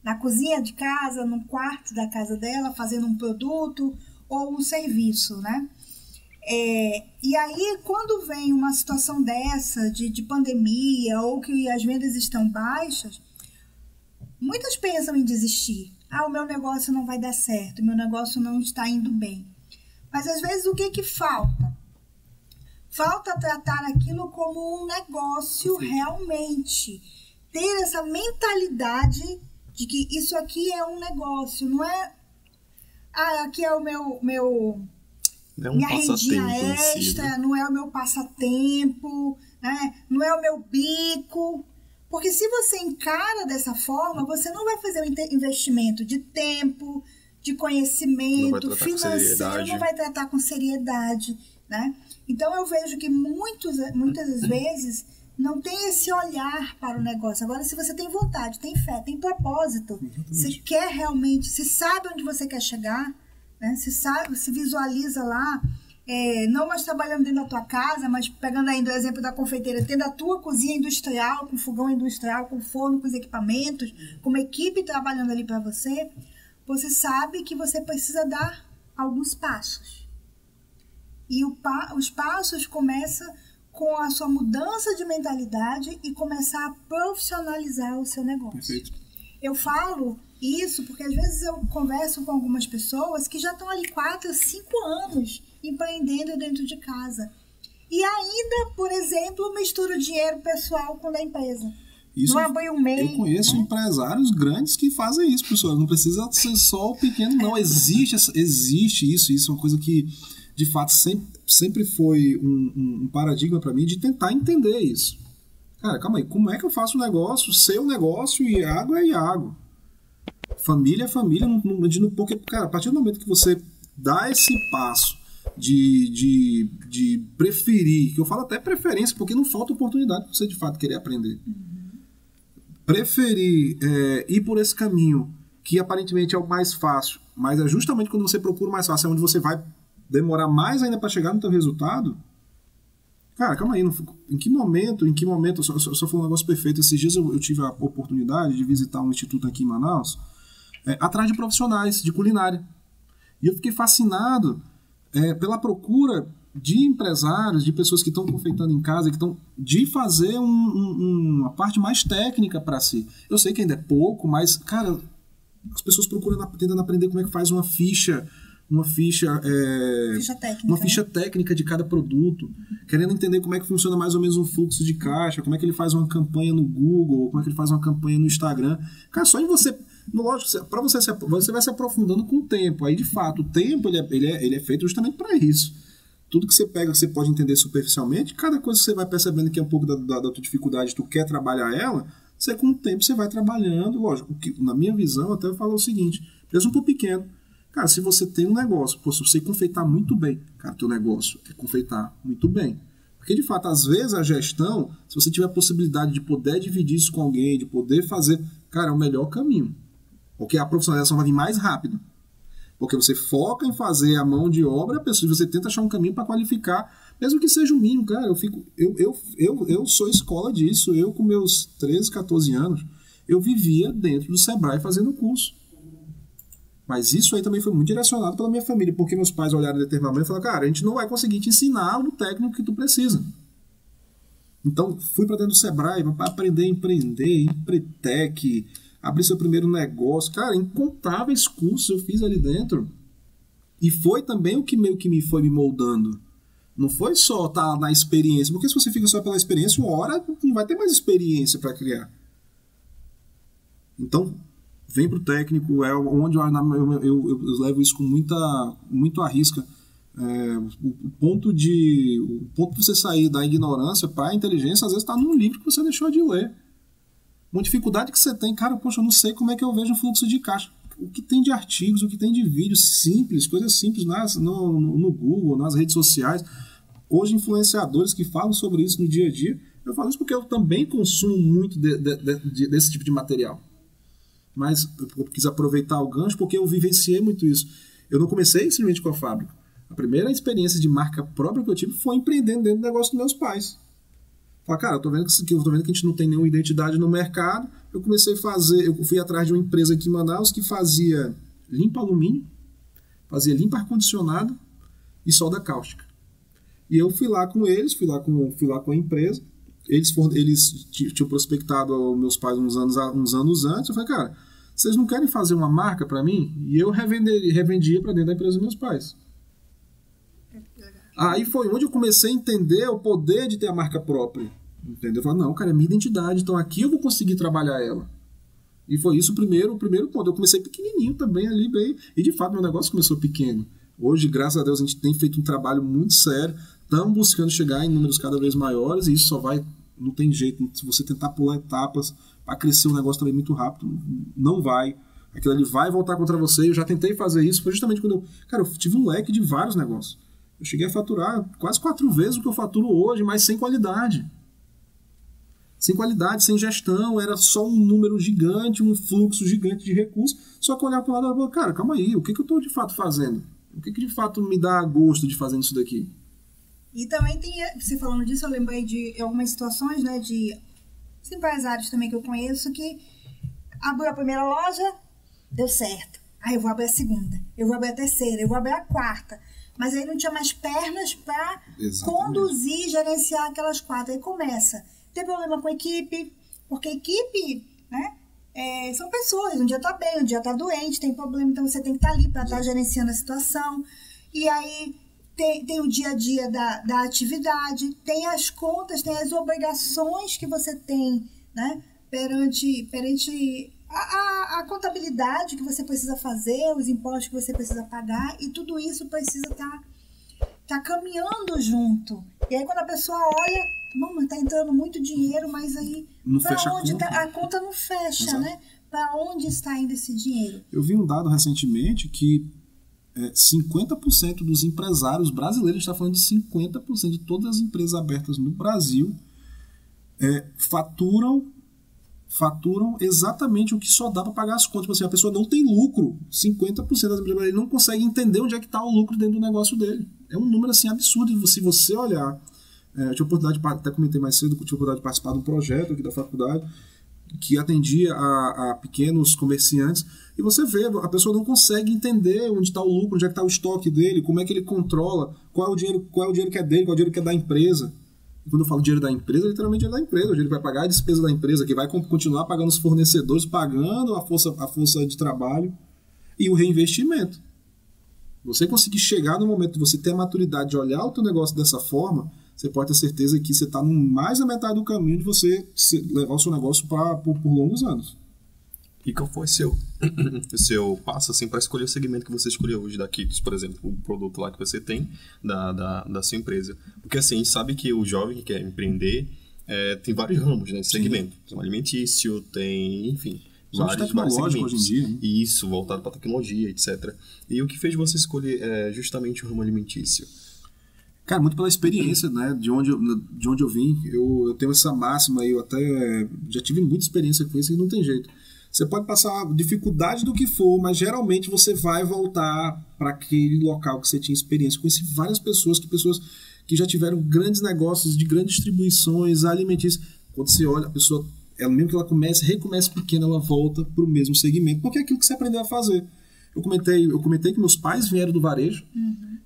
na cozinha de casa, no quarto da casa dela, fazendo um produto ou um serviço, né? E aí, quando vem uma situação dessa, de pandemia, ou que as vendas estão baixas, muitas pensam em desistir. O meu negócio não vai dar certo, o meu negócio não está indo bem. Mas, às vezes, o que falta? Falta tratar aquilo como um negócio realmente. Ter essa mentalidade de que isso aqui é um negócio, não é... aqui é o meu minha rendinha extra, né? Não é o meu passatempo, né? Não é o meu bico. Porque se você encara dessa forma, você não vai fazer um investimento de tempo, de conhecimento, financeiro, não vai tratar com seriedade, né? Então, eu vejo que muitas vezes não tem esse olhar para o negócio. Agora, se você tem vontade, tem fé, tem propósito, você quer realmente, se sabe onde você quer chegar, né? Se visualiza lá, não mais trabalhando dentro da tua casa, mas pegando ainda o exemplo da confeiteira, tendo a tua cozinha industrial, com fogão industrial, com forno, com os equipamentos, com uma equipe trabalhando ali para você, você sabe que você precisa dar alguns passos. E os passos começam com a sua mudança de mentalidade e começar a profissionalizar o seu negócio. Perfeito. Eu falo isso porque às vezes eu converso com algumas pessoas que já estão ali 4, 5 anos empreendendo dentro de casa. E ainda, por exemplo, mistura o dinheiro pessoal com o da empresa. Isso, não abre um MEI. Eu conheço empresários grandes que fazem isso, pessoal. Não precisa ser só o pequeno, não. Existe isso. Isso é uma coisa que, de fato, sempre foi um paradigma para mim de tentar entender isso. Cara, calma aí. Como é que eu faço um negócio, seu negócio, e água é água? Família é família. Porque, cara, a partir do momento que você dá esse passo de preferir, que eu falo até preferência, porque não falta oportunidade para você, de fato, querer aprender. Preferir ir por esse caminho, que aparentemente é o mais fácil, mas é justamente quando você procura o mais fácil, é onde você vai demorar mais ainda para chegar no teu resultado. Cara, calma aí, em que momento, eu só foi um negócio perfeito. Esses dias eu tive a oportunidade de visitar um instituto aqui em Manaus, atrás de profissionais de culinária. E eu fiquei fascinado pela procura de empresários, de pessoas que estão confeitando em casa, que estão de fazer uma parte mais técnica para si. Eu sei que ainda é pouco, mas, cara, as pessoas procuram, tentando aprender como é que faz uma ficha técnica de cada produto, querendo entender como é que funciona mais ou menos um fluxo de caixa, como é que ele faz uma campanha no Google, como é que ele faz uma campanha no Instagram. Cara, só de você... Lógico, para você vai se aprofundando com o tempo. Aí, de fato, o tempo ele é feito justamente para isso. Tudo que você pega, que você pode entender superficialmente, cada coisa que você vai percebendo que é um pouco da tua dificuldade, tu quer trabalhar ela, você com o tempo você vai trabalhando. Lógico, que, na minha visão, até eu falo o seguinte, mesmo por pequeno, cara, se você tem um negócio, se você confeitar muito bem, cara, teu negócio é confeitar muito bem. Porque, de fato, às vezes a gestão, se você tiver a possibilidade de poder dividir isso com alguém, de poder fazer, cara, é o melhor caminho. Porque a profissionalização vai vir mais rápido. Porque você foca em fazer a mão de obra, você tenta achar um caminho para qualificar, Mesmo que seja o mínimo, cara, eu sou escola disso. Eu, com meus 13, 14 anos, eu vivia dentro do Sebrae fazendo curso. Mas isso aí também foi muito direcionado pela minha família, porque meus pais olharam em determinado momento e falaram, cara, a gente não vai conseguir te ensinar o técnico que tu precisa. Então, fui para dentro do Sebrae para aprender a empreender, Empretec, abrir seu primeiro negócio. Cara, incontáveis cursos eu fiz ali dentro. E foi também o que meio que me foi me moldando. Não foi só estar na experiência, porque se você fica só pela experiência, uma hora não vai ter mais experiência para criar. Então, vem pro técnico, é onde eu levo isso com muito à risca. O ponto de você sair da ignorância para a inteligência, às vezes está num livro que você deixou de ler. Uma dificuldade que você tem, cara, poxa, eu não sei como é que eu vejo o fluxo de caixa. O que tem de artigos, o que tem de vídeos simples, coisas simples no Google, nas redes sociais. Hoje, influenciadores que falam sobre isso no dia a dia. Eu falo isso porque eu também consumo muito desse tipo de material. Mas eu quis aproveitar o gancho porque eu vivenciei muito isso. Eu não comecei simplesmente com a fábrica. A primeira experiência de marca própria que eu tive foi empreendendo dentro do negócio dos meus pais. Falei, cara, eu tô vendo que a gente não tem nenhuma identidade no mercado. Eu comecei a fazer, eu fui atrás de uma empresa aqui em Manaus que fazia limpa alumínio, fazia limpa ar-condicionado e solda cáustica. E eu fui lá com eles, fui lá com a empresa. Eles tinham prospectado aos meus pais uns anos antes. Eu falei, cara, vocês não querem fazer uma marca para mim? E eu revendia para dentro da empresa dos meus pais. Aí foi onde eu comecei a entender o poder de ter a marca própria. Entendeu? Eu falei, não, cara, é minha identidade, então aqui eu vou conseguir trabalhar ela. E foi isso o primeiro ponto. Eu comecei pequenininho também ali, bem, e de fato meu negócio começou pequeno. Hoje, graças a Deus, a gente tem feito um trabalho muito sério, estamos buscando chegar em números cada vez maiores, e isso só vai, não tem jeito, se você tentar pular etapas para crescer um negócio também muito rápido, não vai. Aquilo ali vai voltar contra você. Eu já tentei fazer isso, foi justamente quando eu tive um leque de vários negócios. Eu cheguei a faturar quase 4 vezes o que eu faturo hoje, mas sem qualidade. Sem qualidade, sem gestão, era só um número gigante, um fluxo gigante de recursos. Só que olhar para o lado e falar, cara, calma aí, o que eu estou de fato fazendo? O que de fato me dá gosto de fazer isso daqui? E também tem, você falando disso, eu lembrei de algumas situações, né, de empresários também que eu conheço, que abriu a primeira loja, deu certo. Aí eu vou abrir a segunda, eu vou abrir a terceira, eu vou abrir a quarta. Mas aí não tinha mais pernas para conduzir, gerenciar aquelas 4. Aí começa. Tem problema com a equipe, porque a equipe, né, são pessoas. Um dia tá bem, um dia tá doente, tem problema, então você tem que estar ali para estar gerenciando a situação. E aí tem o dia a dia da atividade, tem as contas, tem as obrigações que você tem, né, perante a contabilidade que você precisa fazer, os impostos que você precisa pagar, e tudo isso precisa tá caminhando junto. E aí quando a pessoa olha, mas tá entrando muito dinheiro, mas aí para onde a conta não fecha. Exato. Né? Para onde está indo esse dinheiro? Eu vi um dado recentemente que 50% dos empresários brasileiros, está falando de 50% de todas as empresas abertas no Brasil, faturam exatamente o que só dá para pagar as contas. Tipo assim, a pessoa não tem lucro. 50% das empresas ele não consegue entender onde é que está o lucro dentro do negócio dele. É um número assim absurdo. Se você olhar, eu tive a oportunidade, até comentei mais cedo, tive a oportunidade de participar de um projeto aqui da faculdade que atendia a pequenos comerciantes, e você vê, a pessoa não consegue entender onde está o lucro, onde é que está o estoque dele, como é que ele controla, qual é o dinheiro que é dele, qual é o dinheiro que é da empresa. E quando eu falo dinheiro da empresa, literalmente dinheiro da empresa. O dinheiro que vai pagar a despesa da empresa, que vai continuar pagando os fornecedores, pagando a força de trabalho e o reinvestimento. Você conseguir chegar no momento de você ter a maturidade de olhar o teu negócio dessa forma, você pode ter certeza que você está mais da metade do caminho de você levar o seu negócio por longos anos. E qual foi o seu passo assim, para escolher o segmento que você escolheu hoje da Kitos, por exemplo, o produto lá que você tem da sua empresa? Porque assim, a gente sabe que o jovem que quer empreender tem vários ramos nesse segmento. Tem alimentício, tem, enfim, vários segmentos. Hoje em dia, né? Isso, voltado para tecnologia, etc. E o que fez você escolher justamente o ramo alimentício? Cara, muito pela experiência, né? De onde eu vim. Eu tenho essa máxima aí, eu até já tive muita experiência com isso e não tem jeito. Você pode passar dificuldade do que for, mas geralmente você vai voltar para aquele local que você tinha experiência. Conheci várias pessoas que que já tiveram grandes negócios de grandes distribuições alimentícias. Quando você olha, a pessoa, ela mesmo que ela recomeça pequena, ela volta para o mesmo segmento, porque é aquilo que você aprendeu a fazer. Eu comentei que meus pais vieram do varejo.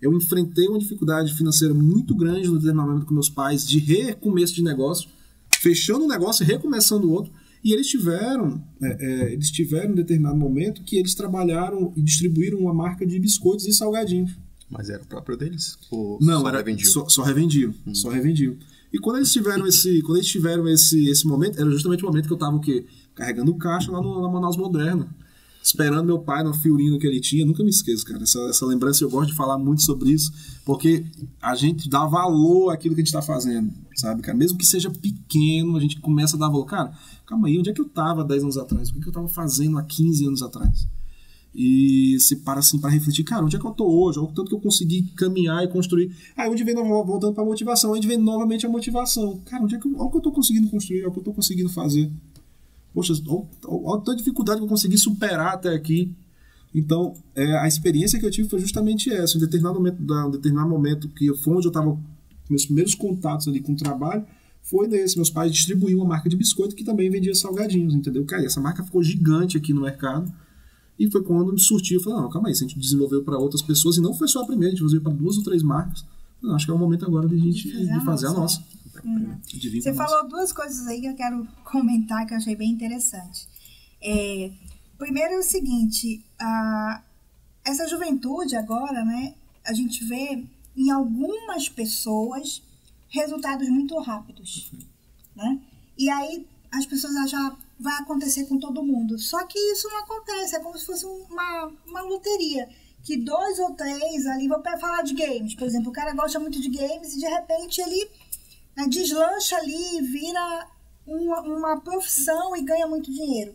Eu enfrentei uma dificuldade financeira muito grande no determinado com meus pais de recomeço de negócio, fechando um negócio e recomeçando outro. E eles tiveram em determinado momento que eles trabalharam e distribuíram uma marca de biscoitos e salgadinhos. Mas era próprio deles? Ou não, só revendiam? Só revendiam. Só revendiam. E quando eles tiveram esse momento, era justamente o momento que eu estava carregando caixa lá na Manaus Moderna, esperando meu pai na Fiorino que ele tinha. Nunca me esqueço, cara. Essa lembrança, eu gosto de falar muito sobre isso, porque a gente dá valor àquilo que a gente está fazendo, sabe, cara? Mesmo que seja pequeno, a gente começa a dar valor. Cara, calma aí, onde é que eu estava 10 anos atrás? O que eu estava fazendo há 15 anos atrás? E se para assim para refletir, cara, onde é que eu tô hoje? Olha o tanto que eu consegui caminhar e construir. Aí onde vem voltando para a motivação, onde vem novamente a motivação. Cara, olha o que eu tô conseguindo construir, olha o que eu tô conseguindo fazer. Poxa, olha a dificuldade que eu consegui superar até aqui. Então, a experiência que eu tive foi justamente essa. Em determinado momento que foi onde eu estava, meus primeiros contatos ali com o trabalho, foi nesse. Meus pais distribuíam uma marca de biscoito que também vendia salgadinhos, entendeu? Cara, essa marca ficou gigante aqui no mercado. E foi quando me surtiu. Eu falei, não, calma aí, se a gente desenvolveu para outras pessoas, e não foi só a primeira, a gente desenvolveu para 2 ou 3 marcas. Eu acho que é o momento agora de a gente fazer a nossa. Você falou 2 coisas aí que eu quero comentar, que eu achei bem interessante. Primeiro é o seguinte, essa juventude agora, né, a gente vê em algumas pessoas resultados muito rápidos, né? E aí as pessoas acham vai acontecer com todo mundo. Só que isso não acontece, é como se fosse uma loteria, que 2 ou 3 ali, vou falar de games, por exemplo, o cara gosta muito de games e de repente ele deslancha ali, vira uma profissão e ganha muito dinheiro.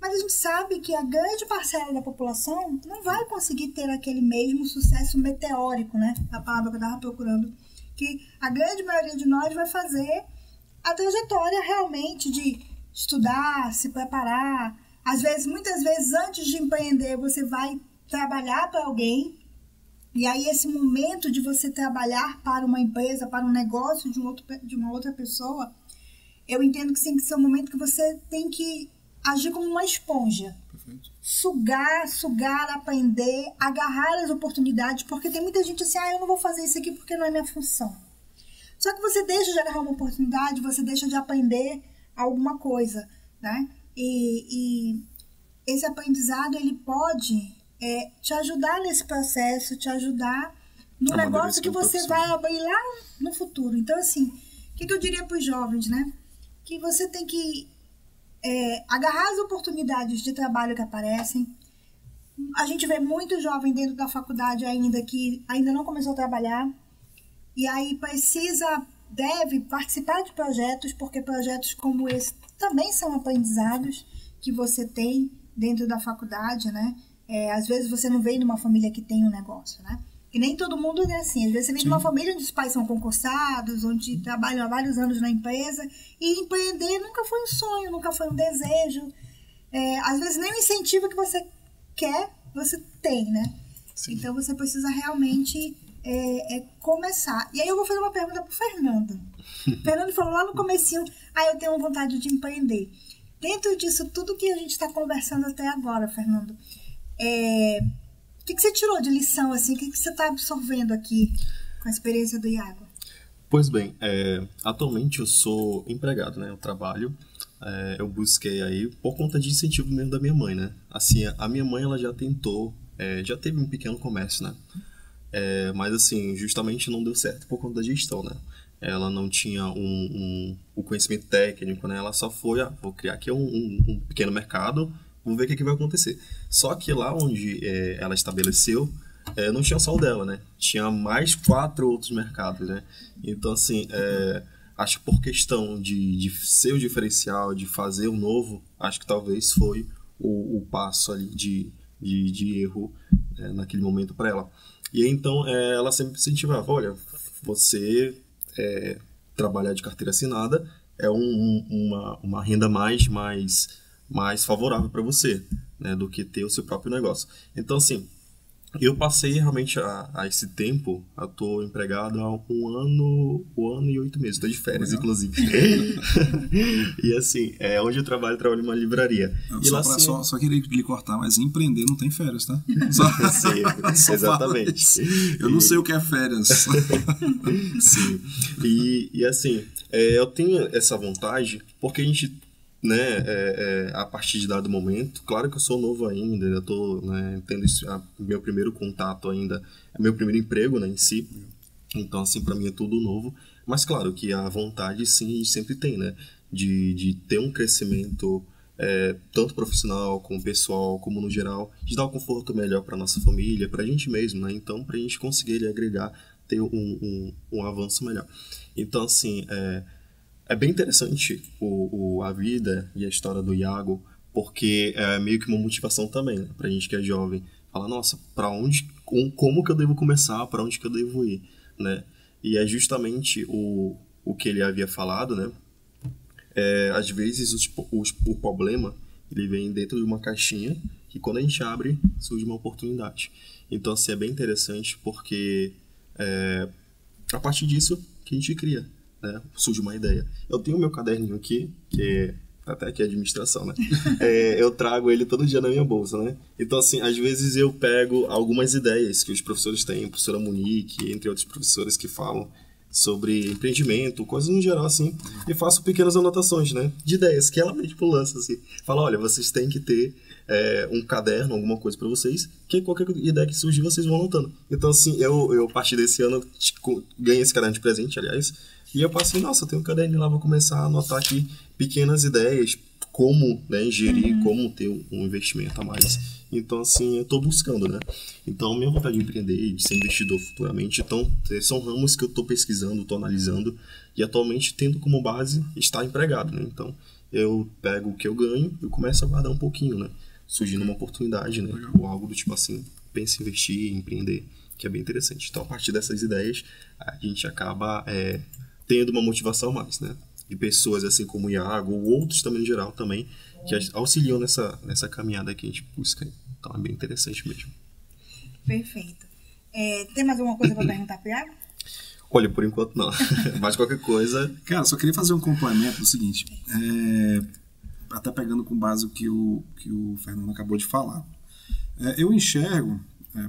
Mas a gente sabe que a grande parcela da população não vai conseguir ter aquele mesmo sucesso meteórico, né? A palavra que eu estava procurando. Que a grande maioria de nós vai fazer a trajetória realmente de estudar, se preparar. Às vezes, muitas vezes, antes de empreender, você vai trabalhar para alguém. E aí, esse momento de você trabalhar para uma empresa, para um negócio de uma outra pessoa, eu entendo que tem que ser um momento que você tem que agir como uma esponja. Perfeito. Sugar, aprender, agarrar as oportunidades, porque tem muita gente assim, eu não vou fazer isso aqui porque não é minha função. Só que você deixa de agarrar uma oportunidade, você deixa de aprender alguma coisa, né? E esse aprendizado, ele pode te ajudar nesse processo, te ajudar no negócio que você vai abrir lá no futuro. Então, assim, o que eu diria para os jovens, né? Que você tem que agarrar as oportunidades de trabalho que aparecem. A gente vê muito jovem dentro da faculdade ainda que ainda não começou a trabalhar e aí deve participar de projetos, porque projetos como esse também são aprendizados que você tem dentro da faculdade, né? Às vezes você não vem de uma família que tem um negócio, né? E nem todo mundo é assim. Às vezes você vem de uma família onde os pais são concursados, onde trabalham há vários anos na empresa, e empreender nunca foi um sonho, nunca foi um desejo. Às vezes nem o incentivo que você quer, você tem, né? Sim. Então você precisa realmente começar. E aí eu vou fazer uma pergunta pro Fernando. O Fernando falou lá no comecinho, eu tenho vontade de empreender. Dentro disso tudo que a gente está conversando até agora, Fernando, o que você tirou de lição, assim? O que você está absorvendo aqui com a experiência do Iago? Pois bem, atualmente eu sou empregado, né? Eu trabalho, eu busquei aí por conta de incentivo mesmo da minha mãe, né? Assim, a minha mãe, ela já tentou, já teve um pequeno comércio, né? Mas assim, justamente não deu certo por conta da gestão, né? Ela não tinha o conhecimento técnico, né? Ela só foi, vou criar aqui um pequeno mercado, vamos ver o que vai acontecer. Só que lá onde ela estabeleceu, não tinha só o dela, né? Tinha mais 4 outros mercados, né? Então, assim, acho que por questão de ser o diferencial, de fazer o novo, acho que talvez foi o passo ali de erro naquele momento para ela. E aí, então, ela sempre incentivava, olha, você trabalhar de carteira assinada é uma renda mais favorável para você, né, do que ter o seu próprio negócio. Então, assim, Eu passei realmente a esse tempo, eu tô empregado há um ano e 8 meses, tô de férias, inclusive. E assim, onde eu trabalho numa livraria. Só queria lhe cortar, mas empreender não tem férias, tá? Sim, exatamente. Eu não sei o que é férias. Sim. E assim, eu tenho essa vontade, porque a gente, né, a partir de dado momento, claro que eu sou novo ainda, eu tô, né, tendo meu primeiro contato ainda, é meu primeiro emprego, né, em si, então assim, para mim é tudo novo, mas claro que a vontade sim, a gente sempre tem, né, de ter um crescimento tanto profissional, como pessoal, como no geral, de dar um conforto melhor para nossa família, para a gente mesmo, né, então para a gente conseguir agregar, ter um avanço melhor. Então assim, é bem interessante a vida e a história do Iago, porque é meio que uma motivação também, né? Pra gente que é jovem. Falar, nossa, como que eu devo começar, para onde que eu devo ir, né? E é justamente o que ele havia falado, né? Às vezes o problema, ele vem dentro de uma caixinha, que quando a gente abre, surge uma oportunidade. Então, assim, é bem interessante, porque a partir disso que a gente cria, né? Surge uma ideia. Eu tenho o meu caderninho aqui, que até aqui é administração, né? Eu trago ele todo dia na minha bolsa, né? Então, assim, às vezes eu pego algumas ideias que os professores têm, a professora Monique, entre outros professores que falam sobre empreendimento, coisas no geral, assim, e faço pequenas anotações, né? De ideias, que ela mesmo lança, assim. Fala, olha, vocês têm que ter um caderno, alguma coisa para vocês, que qualquer ideia que surgir, vocês vão anotando. Então, assim, eu a partir desse ano, ganhei esse caderno de presente, aliás, e eu passei, nossa, tem um caderninho lá, vou começar a anotar aqui pequenas ideias, como, né, gerir, como ter um investimento a mais. Então, assim, eu estou buscando, né? Então, minha vontade de empreender, de ser investidor futuramente, então, são ramos que eu estou pesquisando, estou analisando, e atualmente tendo como base estar empregado, né? Então, eu pego o que eu ganho e começo a guardar um pouquinho, né? Surgindo uma oportunidade, né? Ou algo do tipo assim, pensa em investir, empreender, que é bem interessante. Então, a partir dessas ideias, a gente acaba tendo uma motivação a mais, né? De pessoas assim como o Iago, ou outros também no geral também, que auxiliam nessa caminhada que a gente busca. Então é bem interessante mesmo. Perfeito. Tem mais alguma coisa para perguntar para o Iago? Olha, por enquanto não. Mas qualquer coisa... Cara, só queria fazer um complemento do seguinte. Até pegando com base o que o Fernando acabou de falar. Eu enxergo,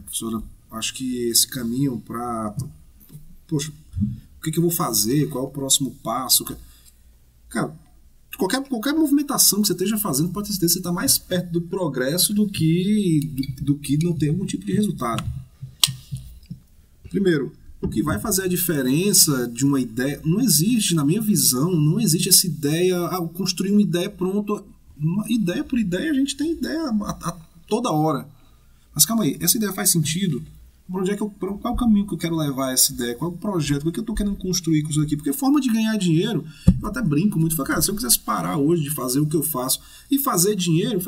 professora, acho que esse caminho para... Poxa, o que eu vou fazer? Qual é o próximo passo? Cara, qualquer movimentação que você esteja fazendo, pode ter certeza que você está mais perto do progresso do que não ter algum tipo de resultado. Primeiro, o que vai fazer a diferença de uma ideia... Não existe, na minha visão, não existe essa ideia... construir uma ideia pronta. Ideia por ideia, a gente tem ideia a toda hora. Mas calma aí, essa ideia faz sentido? Qual é o caminho que eu quero levar essa ideia? Qual é o projeto? O que eu estou querendo construir com isso aqui? Porque forma de ganhar dinheiro, eu até brinco muito. Falo, cara, se eu quisesse parar hoje de fazer o que eu faço e fazer dinheiro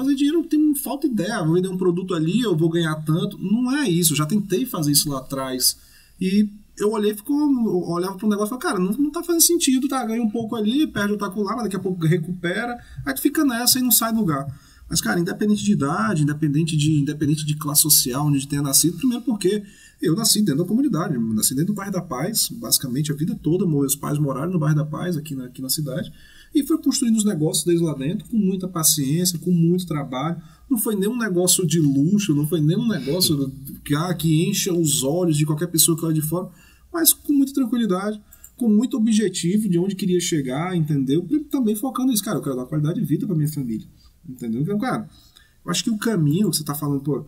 tem falta ideia. Vou vender um produto ali, eu vou ganhar tanto. Não é isso. Eu já tentei fazer isso lá atrás. E eu olhava para um negócio e falava, cara, não tá fazendo sentido, tá? Ganha um pouco ali, perde o taco lá, mas daqui a pouco recupera. Aí tu fica nessa e não sai do lugar. Mas, cara, independente de idade, independente de classe social, onde tenha nascido, primeiro porque eu nasci dentro da comunidade, nasci dentro do bairro da Paz, basicamente a vida toda, meus pais moraram no bairro da Paz, aqui na cidade, e fui construindo os negócios desde lá dentro, com muita paciência, com muito trabalho. Não foi nem um negócio de luxo, não foi nem um negócio que encha os olhos de qualquer pessoa que olha de fora, mas com muita tranquilidade, com muito objetivo de onde queria chegar, entendeu? E também focando nisso, cara, eu quero dar qualidade de vida para minha família. Entendeu? Então, cara, eu acho que o caminho que você está falando, pô,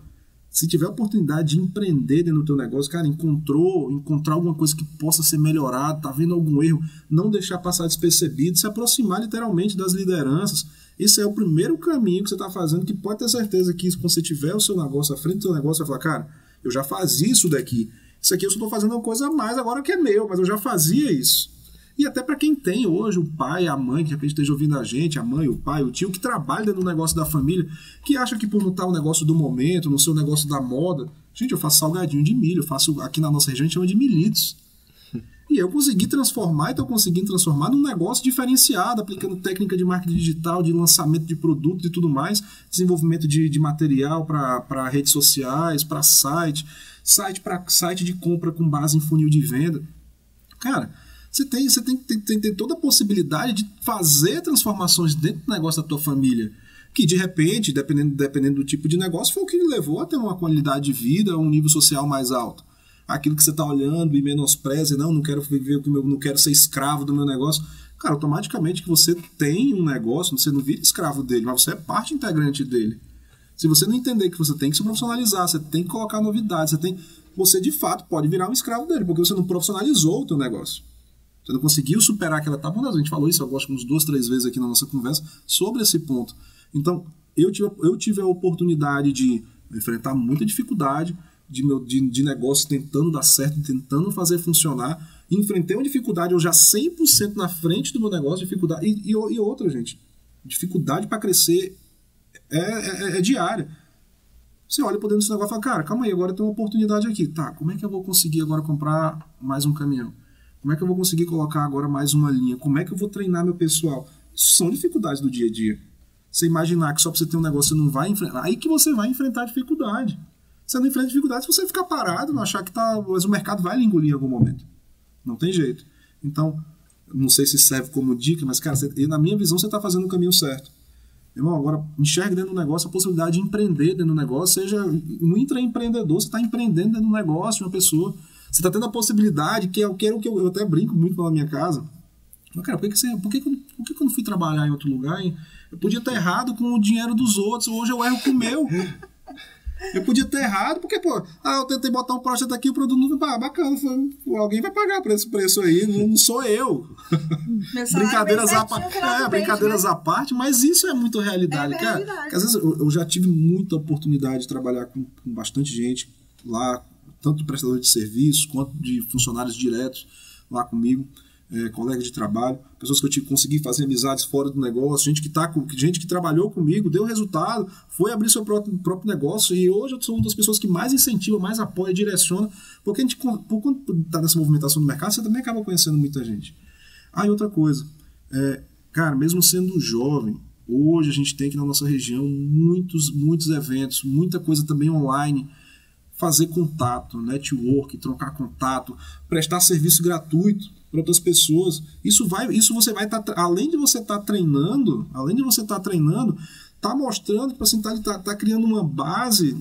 se tiver a oportunidade de empreender dentro do teu negócio, cara, encontrar alguma coisa que possa ser melhorada, tá vendo algum erro, não deixar passar despercebido, se aproximar literalmente das lideranças. Esse é o primeiro caminho que você está fazendo, que pode ter certeza que quando você tiver o seu negócio à frente do seu negócio, você vai falar, cara, eu já fazia isso daqui. Isso aqui eu só estou fazendo uma coisa a mais agora que é meu, mas eu já fazia isso. E até para quem tem hoje o pai, a mãe, que de repente esteja ouvindo a gente, a mãe, o pai, o tio, que trabalha dentro do negócio da família, que acha que por não estar o negócio do momento, no seu negócio da moda... Gente, eu faço salgadinho de milho, aqui na nossa região a gente chama de militos. E eu consegui transformar, então eu consegui transformar num negócio diferenciado, aplicando técnica de marketing digital, de lançamento de produto e tudo mais, desenvolvimento de material para redes sociais, para site de compra com base em funil de venda. Cara, você tem toda a possibilidade de fazer transformações dentro do negócio da tua família, que de repente, dependendo do tipo de negócio, foi o que lhe levou a ter uma qualidade de vida, um nível social mais alto. Aquilo que você está olhando e menospreza, não quero viver com não quero ser escravo do meu negócio. Cara, automaticamente que você tem um negócio, você não vira escravo dele, mas você é parte integrante dele. Se você não entender que você tem que se profissionalizar, você tem que colocar novidades, você de fato pode virar um escravo dele, porque você não profissionalizou o teu negócio. Você não conseguiu superar aquela etapa. A gente falou isso, eu gosto uns 2, 3 vezes aqui na nossa conversa sobre esse ponto. Então, eu tive a oportunidade de enfrentar muita dificuldade, de negócio tentando dar certo, tentando fazer funcionar. Enfrentei uma dificuldade, eu já 100% na frente do meu negócio, dificuldade. E outra, gente, dificuldade para crescer é diária. Você olha por dentro desse negócio e fala, cara, calma aí, agora tem uma oportunidade aqui. Tá, como é que eu vou conseguir agora comprar mais um caminhão? Como é que eu vou conseguir colocar agora mais uma linha? Como é que eu vou treinar meu pessoal? Isso são dificuldades do dia a dia. Você imaginar que só para você ter um negócio você não vai enfrentar, aí que você vai enfrentar dificuldade. Você não enfrenta dificuldade se você ficar parado, não achar que mas o mercado vai lhe engolir em algum momento. Não tem jeito. Então, não sei se serve como dica, mas, cara, na minha visão, você está fazendo o caminho certo. Irmão, agora, enxergue dentro do negócio a possibilidade de empreender dentro do negócio, seja um intraempreendedor, você está empreendendo dentro do negócio de uma pessoa. Você está tendo a possibilidade, que eu eu até brinco muito na minha casa. Mas, cara, por que eu não fui trabalhar em outro lugar? Hein? Eu podia estar errado com o dinheiro dos outros, hoje eu erro com o meu. Eu podia estar errado, porque, eu tentei botar um projeto aqui, o produto não vai bacana, alguém vai pagar por esse preço aí, não sou eu. Brincadeiras à parte, mas isso é muito realidade, cara. Porque às vezes eu já tive muita oportunidade de trabalhar com bastante gente lá, tanto de prestadores de serviço, quanto de funcionários diretos lá comigo. Colegas de trabalho, pessoas que eu consegui fazer amizades fora do negócio, gente que trabalhou comigo, deu resultado, foi abrir seu próprio negócio, e hoje eu sou uma das pessoas que mais incentiva, mais apoia, direciona, porque a gente, por quando está nessa movimentação do mercado, você também acaba conhecendo muita gente. E outra coisa, cara, mesmo sendo jovem, hoje a gente tem aqui na nossa região muitos eventos, muita coisa também online, fazer contato, network, trocar contato, prestar serviço gratuito para outras pessoas. Isso você vai estar, além de você estar treinando, tá mostrando, tipo assim, tá criando uma base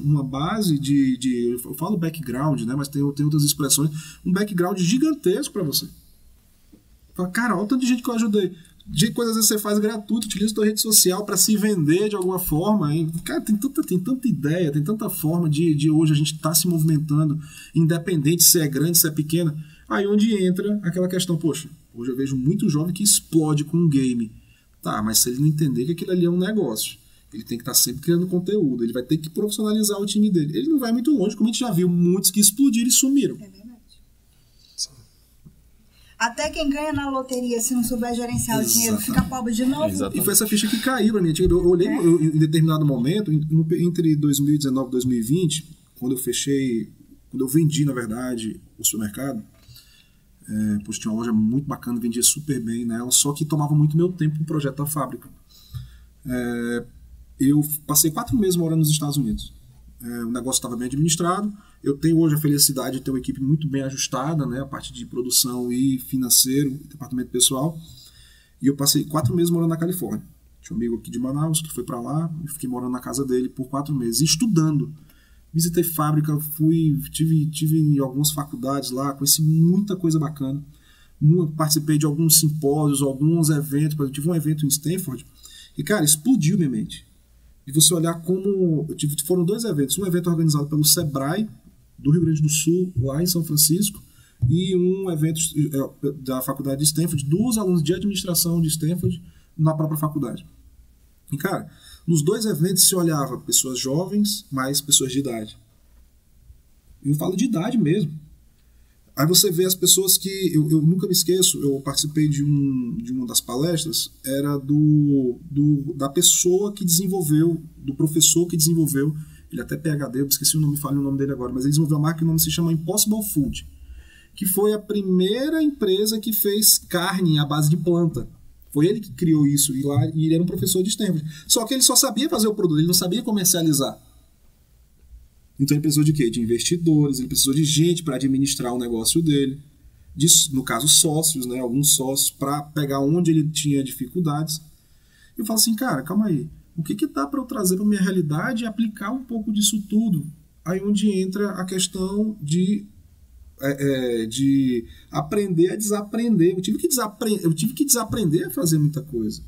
de eu falo background, né, mas tem outras expressões, um background gigantesco para você. Fala, cara, olha o tanto de gente que eu ajudei. De coisas às vezes você faz gratuito, utiliza sua rede social para se vender de alguma forma. E, cara, tem tanta ideia, tem tanta forma de hoje a gente estar se movimentando, independente se é grande, se é pequena. Aí onde entra aquela questão, poxa, hoje eu vejo muito jovem que explode com um game. Tá, mas se ele não entender que aquilo ali é um negócio, ele tem que estar sempre criando conteúdo, ele vai ter que profissionalizar o time dele. Ele não vai muito longe, como a gente já viu muitos que explodiram e sumiram. É verdade. Até quem ganha na loteria, se não souber gerenciar o dinheiro, fica pobre de novo. Exatamente. E foi essa ficha que caiu pra mim. Eu olhei em determinado momento, entre 2019 e 2020, quando eu vendi, na verdade, o supermercado, pois tinha uma loja muito bacana, vendia super bem nela, só que tomava muito meu tempo o projeto da fábrica. Eu passei 4 meses morando nos Estados Unidos. O negócio estava bem administrado. Eu tenho hoje a felicidade de ter uma equipe muito bem ajustada, né, a parte de produção e financeiro, departamento pessoal. E eu passei 4 meses morando na Califórnia. Tinha um amigo aqui de Manaus que foi para lá e fiquei morando na casa dele por 4 meses, estudando. Visitei fábrica, tive em algumas faculdades lá, conheci muita coisa bacana. Participei de alguns simpósios, alguns eventos. Eu tive um evento em Stanford e, cara, explodiu minha mente. E você olhar como... Foram 2 eventos. Um evento organizado pelo Sebrae, do Rio Grande do Sul, lá em São Francisco, e um evento da faculdade de Stanford, dos alunos de administração de Stanford, na própria faculdade. E, cara, nos 2 eventos se olhava pessoas jovens, mais pessoas de idade. E eu falo de idade mesmo. Aí você vê as pessoas que... Eu nunca me esqueço, eu participei de uma das palestras, era da pessoa que desenvolveu, do professor que desenvolveu, ele até PhD, eu esqueci o nome, falei o nome dele agora, mas ele desenvolveu uma marca que o nome se chama Impossible Food. que foi a primeira empresa que fez carne à base de planta. Foi ele que criou isso, e ele era um professor de Stanford. Só que ele só sabia fazer o produto, ele não sabia comercializar. Então ele precisou de quê? De investidores, ele precisou de gente para administrar o negócio dele. No caso, sócios, né? Alguns sócios, para pegar onde ele tinha dificuldades. Eu falo assim, cara, calma aí. O que dá para eu trazer para minha realidade e aplicar um pouco disso tudo? Aí onde entra a questão de aprender a desaprender. Eu tive que desaprender a fazer muita coisa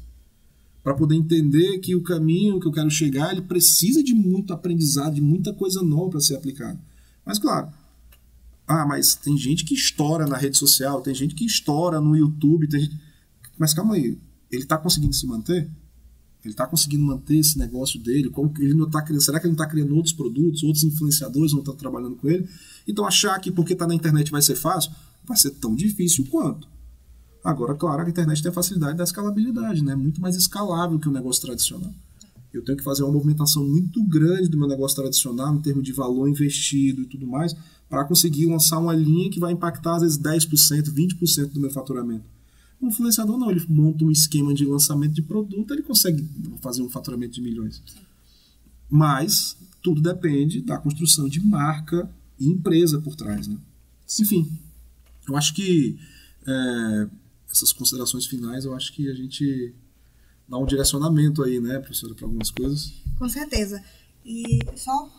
para poder entender que o caminho que eu quero chegar, ele precisa de muito aprendizado, de muita coisa nova para ser aplicado. Mas claro, mas tem gente que estoura na rede social, tem gente que estoura no YouTube, mas calma aí, ele está conseguindo se manter? Ele está conseguindo manter esse negócio dele? Será que ele não está criando outros produtos, outros influenciadores não estão trabalhando com ele? Então achar que porque está na internet vai ser fácil, vai ser tão difícil quanto. Agora, claro, a internet tem a facilidade da escalabilidade, né? Muito mais escalável que o negócio tradicional. Eu tenho que fazer uma movimentação muito grande do meu negócio tradicional em termos de valor investido e tudo mais para conseguir lançar uma linha que vai impactar às vezes 10%, 20% do meu faturamento. O influenciador não, ele monta um esquema de lançamento de produto, ele consegue fazer um faturamento de milhões. Mas tudo depende da construção de marca e empresa por trás, né? Enfim, eu acho que essas considerações finais, eu acho que a gente dá um direcionamento aí, né, professora, para algumas coisas. Com certeza. E só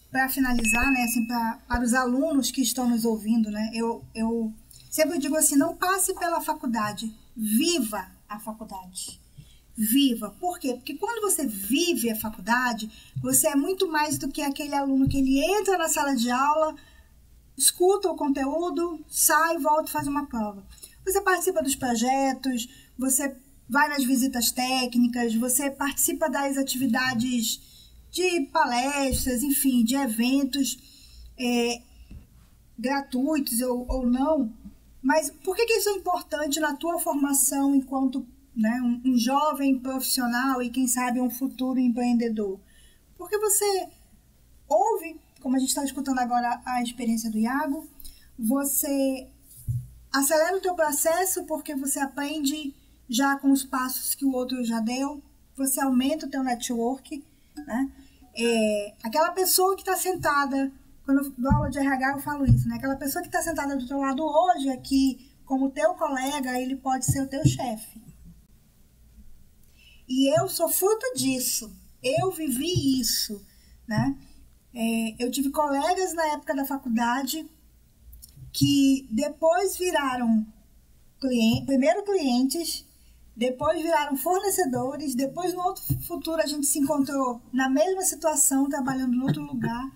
para finalizar, né, assim, para os alunos que estão nos ouvindo, né, eu sempre digo assim, não passe pela faculdade, viva a faculdade. Viva. Por quê? Porque quando você vive a faculdade, você é muito mais do que aquele aluno que ele entra na sala de aula, escuta o conteúdo, sai, volta e faz uma prova. Você participa dos projetos, você vai nas visitas técnicas, você participa das atividades de palestras, enfim, de eventos gratuitos ou não. Mas por que isso é importante na tua formação enquanto, né, um jovem profissional e, quem sabe, um futuro empreendedor? Porque você ouve, como a gente está escutando agora a experiência do Iago, você acelera o teu processo porque você aprende já com os passos que o outro já deu, você aumenta o teu network, né? Aquela pessoa que está sentada, quando eu dou aula de RH eu falo isso, né? Aquela pessoa que está sentada do teu lado hoje aqui, como teu colega, ele pode ser o teu chefe. E eu sou fruto disso, eu vivi isso, né? Eu tive colegas na época da faculdade que depois viraram primeiro clientes, depois viraram fornecedores, depois no outro futuro a gente se encontrou na mesma situação, trabalhando em outro lugar,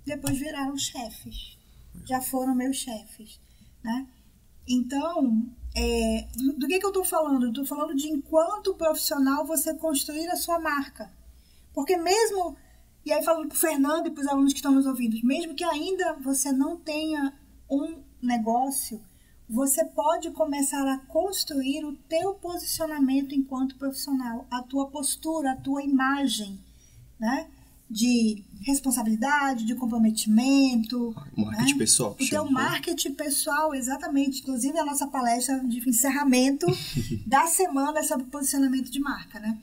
depois viraram chefes, já foram meus chefes, né? Então, do que eu estou falando? Estou falando de enquanto profissional você construir a sua marca, porque mesmo, e aí falando para o Fernando e para os alunos que estão nos ouvindo, mesmo que ainda você não tenha um negócio, você pode começar a construir o teu posicionamento enquanto profissional, a tua postura, a tua imagem, né? De responsabilidade, de comprometimento. Marketing, né? Pessoal. O teu marketing pessoal, exatamente. Inclusive a nossa palestra de encerramento da semana é sobre posicionamento de marca, né?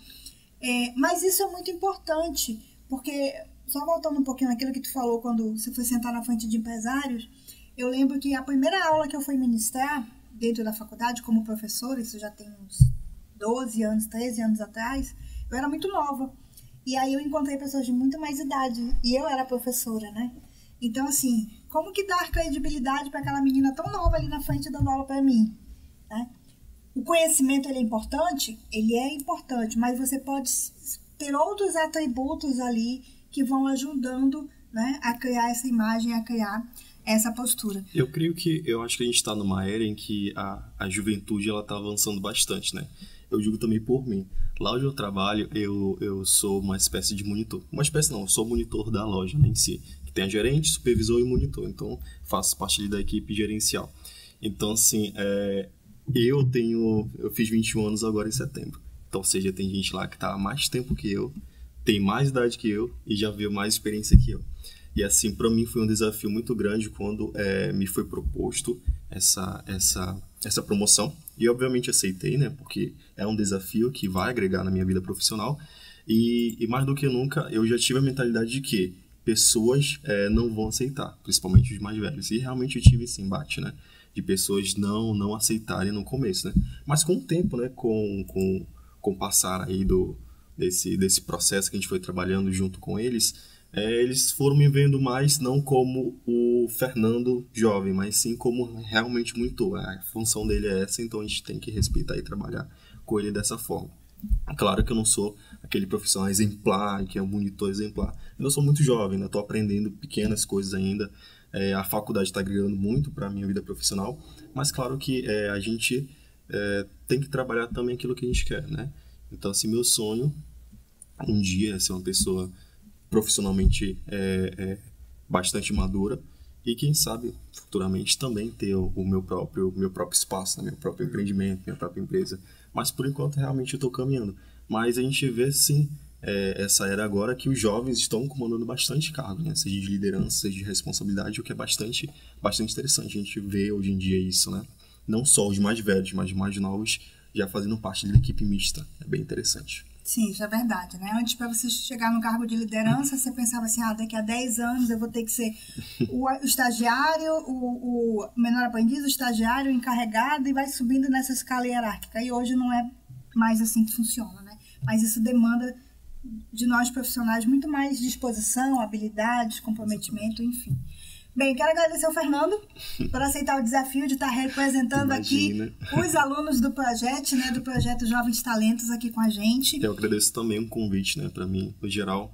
Mas isso é muito importante, porque, só voltando um pouquinho naquilo que tu falou quando você foi sentar na frente de empresários, eu lembro que a primeira aula que eu fui ministrar dentro da faculdade como professora, isso já tem uns 12 anos, 13 anos atrás, eu era muito nova. E aí eu encontrei pessoas de muito mais idade e eu era professora, né? Então, assim, como que dar credibilidade para aquela menina tão nova ali na frente dando aula para mim, né? O conhecimento, ele é importante, mas você pode ter outros atributos ali que vão ajudando, né, a criar essa imagem, a criar essa postura. Eu acho que a gente está numa era em que a juventude ela está avançando bastante, né? Eu digo também por mim. Lá onde eu trabalho, eu sou uma espécie de monitor. Uma espécie não, eu sou monitor da loja, né, em si. Que tem a gerente, supervisor e monitor. Então, faço parte ali da equipe gerencial. Então, assim, eu fiz 21 anos agora em setembro. Então, ou seja, tem gente lá que está há mais tempo que eu, tem mais idade que eu e já viu mais experiência que eu. E assim, para mim foi um desafio muito grande quando me foi proposto essa promoção. E obviamente aceitei, né? Porque é um desafio que vai agregar na minha vida profissional. E mais do que nunca, eu já tive a mentalidade de que pessoas não vão aceitar, principalmente os mais velhos. E realmente eu tive esse embate, né? De pessoas não aceitarem no começo, né? Mas com o tempo, né? Com o passar aí desse processo que a gente foi trabalhando junto com eles, eles foram me vendo mais não como o Fernando jovem, mas sim como realmente monitor. A função dele é essa, então a gente tem que respeitar e trabalhar com ele dessa forma. Claro que eu não sou aquele profissional exemplar, que é um monitor exemplar. Eu sou muito jovem, né? Estou aprendendo pequenas coisas ainda. A faculdade está agregando muito para a minha vida profissional, mas claro que a gente tem que trabalhar também aquilo que a gente quer, né? Então, assim, meu sonho um dia é ser uma pessoa profissionalmente bastante madura e quem sabe futuramente também ter o meu próprio espaço, né? Meu próprio empreendimento, minha própria empresa. Mas por enquanto realmente eu estou caminhando. Mas a gente vê sim essa era agora que os jovens estão comandando bastante cargo, né? Seja de liderança, seja de responsabilidade, o que é bastante interessante. A gente vê hoje em dia isso, né? Não só os mais velhos, mas os mais novos já fazendo parte da equipe mista. É bem interessante. Sim, isso é verdade, né? Antes, para você chegar no cargo de liderança, você pensava assim, daqui a 10 anos eu vou ter que ser o estagiário, o menor aprendiz, o estagiário, o encarregado, e vai subindo nessa escala hierárquica. E hoje não é mais assim que funciona, né? Mas isso demanda de nós profissionais muito mais disposição, habilidades, comprometimento, enfim. Bem, quero agradecer ao Fernando por aceitar o desafio de estar representando aqui os alunos do projeto, né, do projeto Jovens Talentos aqui com a gente. Eu agradeço também o convite, né, para mim, no geral,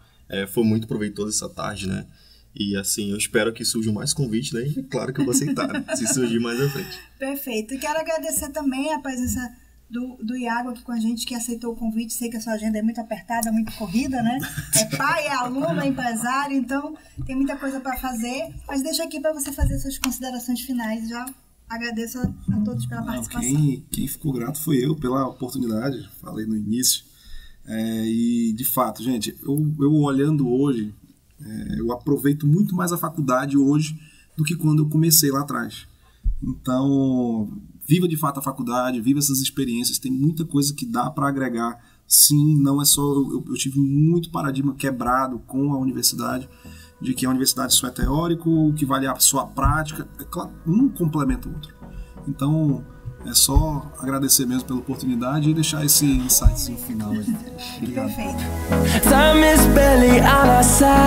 foi muito proveitoso essa tarde, né, e assim, eu espero que surjam mais convites, né, e claro que eu vou aceitar, né, se surgir mais à frente. Perfeito, e quero agradecer também a presença do Iago aqui com a gente, que aceitou o convite. Sei que a sua agenda é muito apertada, muito corrida, né? É pai, é aluno, é empresário, então tem muita coisa para fazer. Mas deixa aqui para você fazer suas considerações finais. Já agradeço a todos pela participação. Quem ficou grato foi eu pela oportunidade, falei no início. E, de fato, gente, eu olhando hoje, eu aproveito muito mais a faculdade hoje do que quando eu comecei lá atrás. Então, viva de fato a faculdade, viva essas experiências, tem muita coisa que dá para agregar. Sim, não é só... Eu tive muito paradigma quebrado com a universidade, de que a universidade só é teórico, o que vale a sua prática. É claro, um complementa o outro. Então, é só agradecer mesmo pela oportunidade e deixar esse insightzinho final. Obrigado. Perfeito. Time is barely on our side.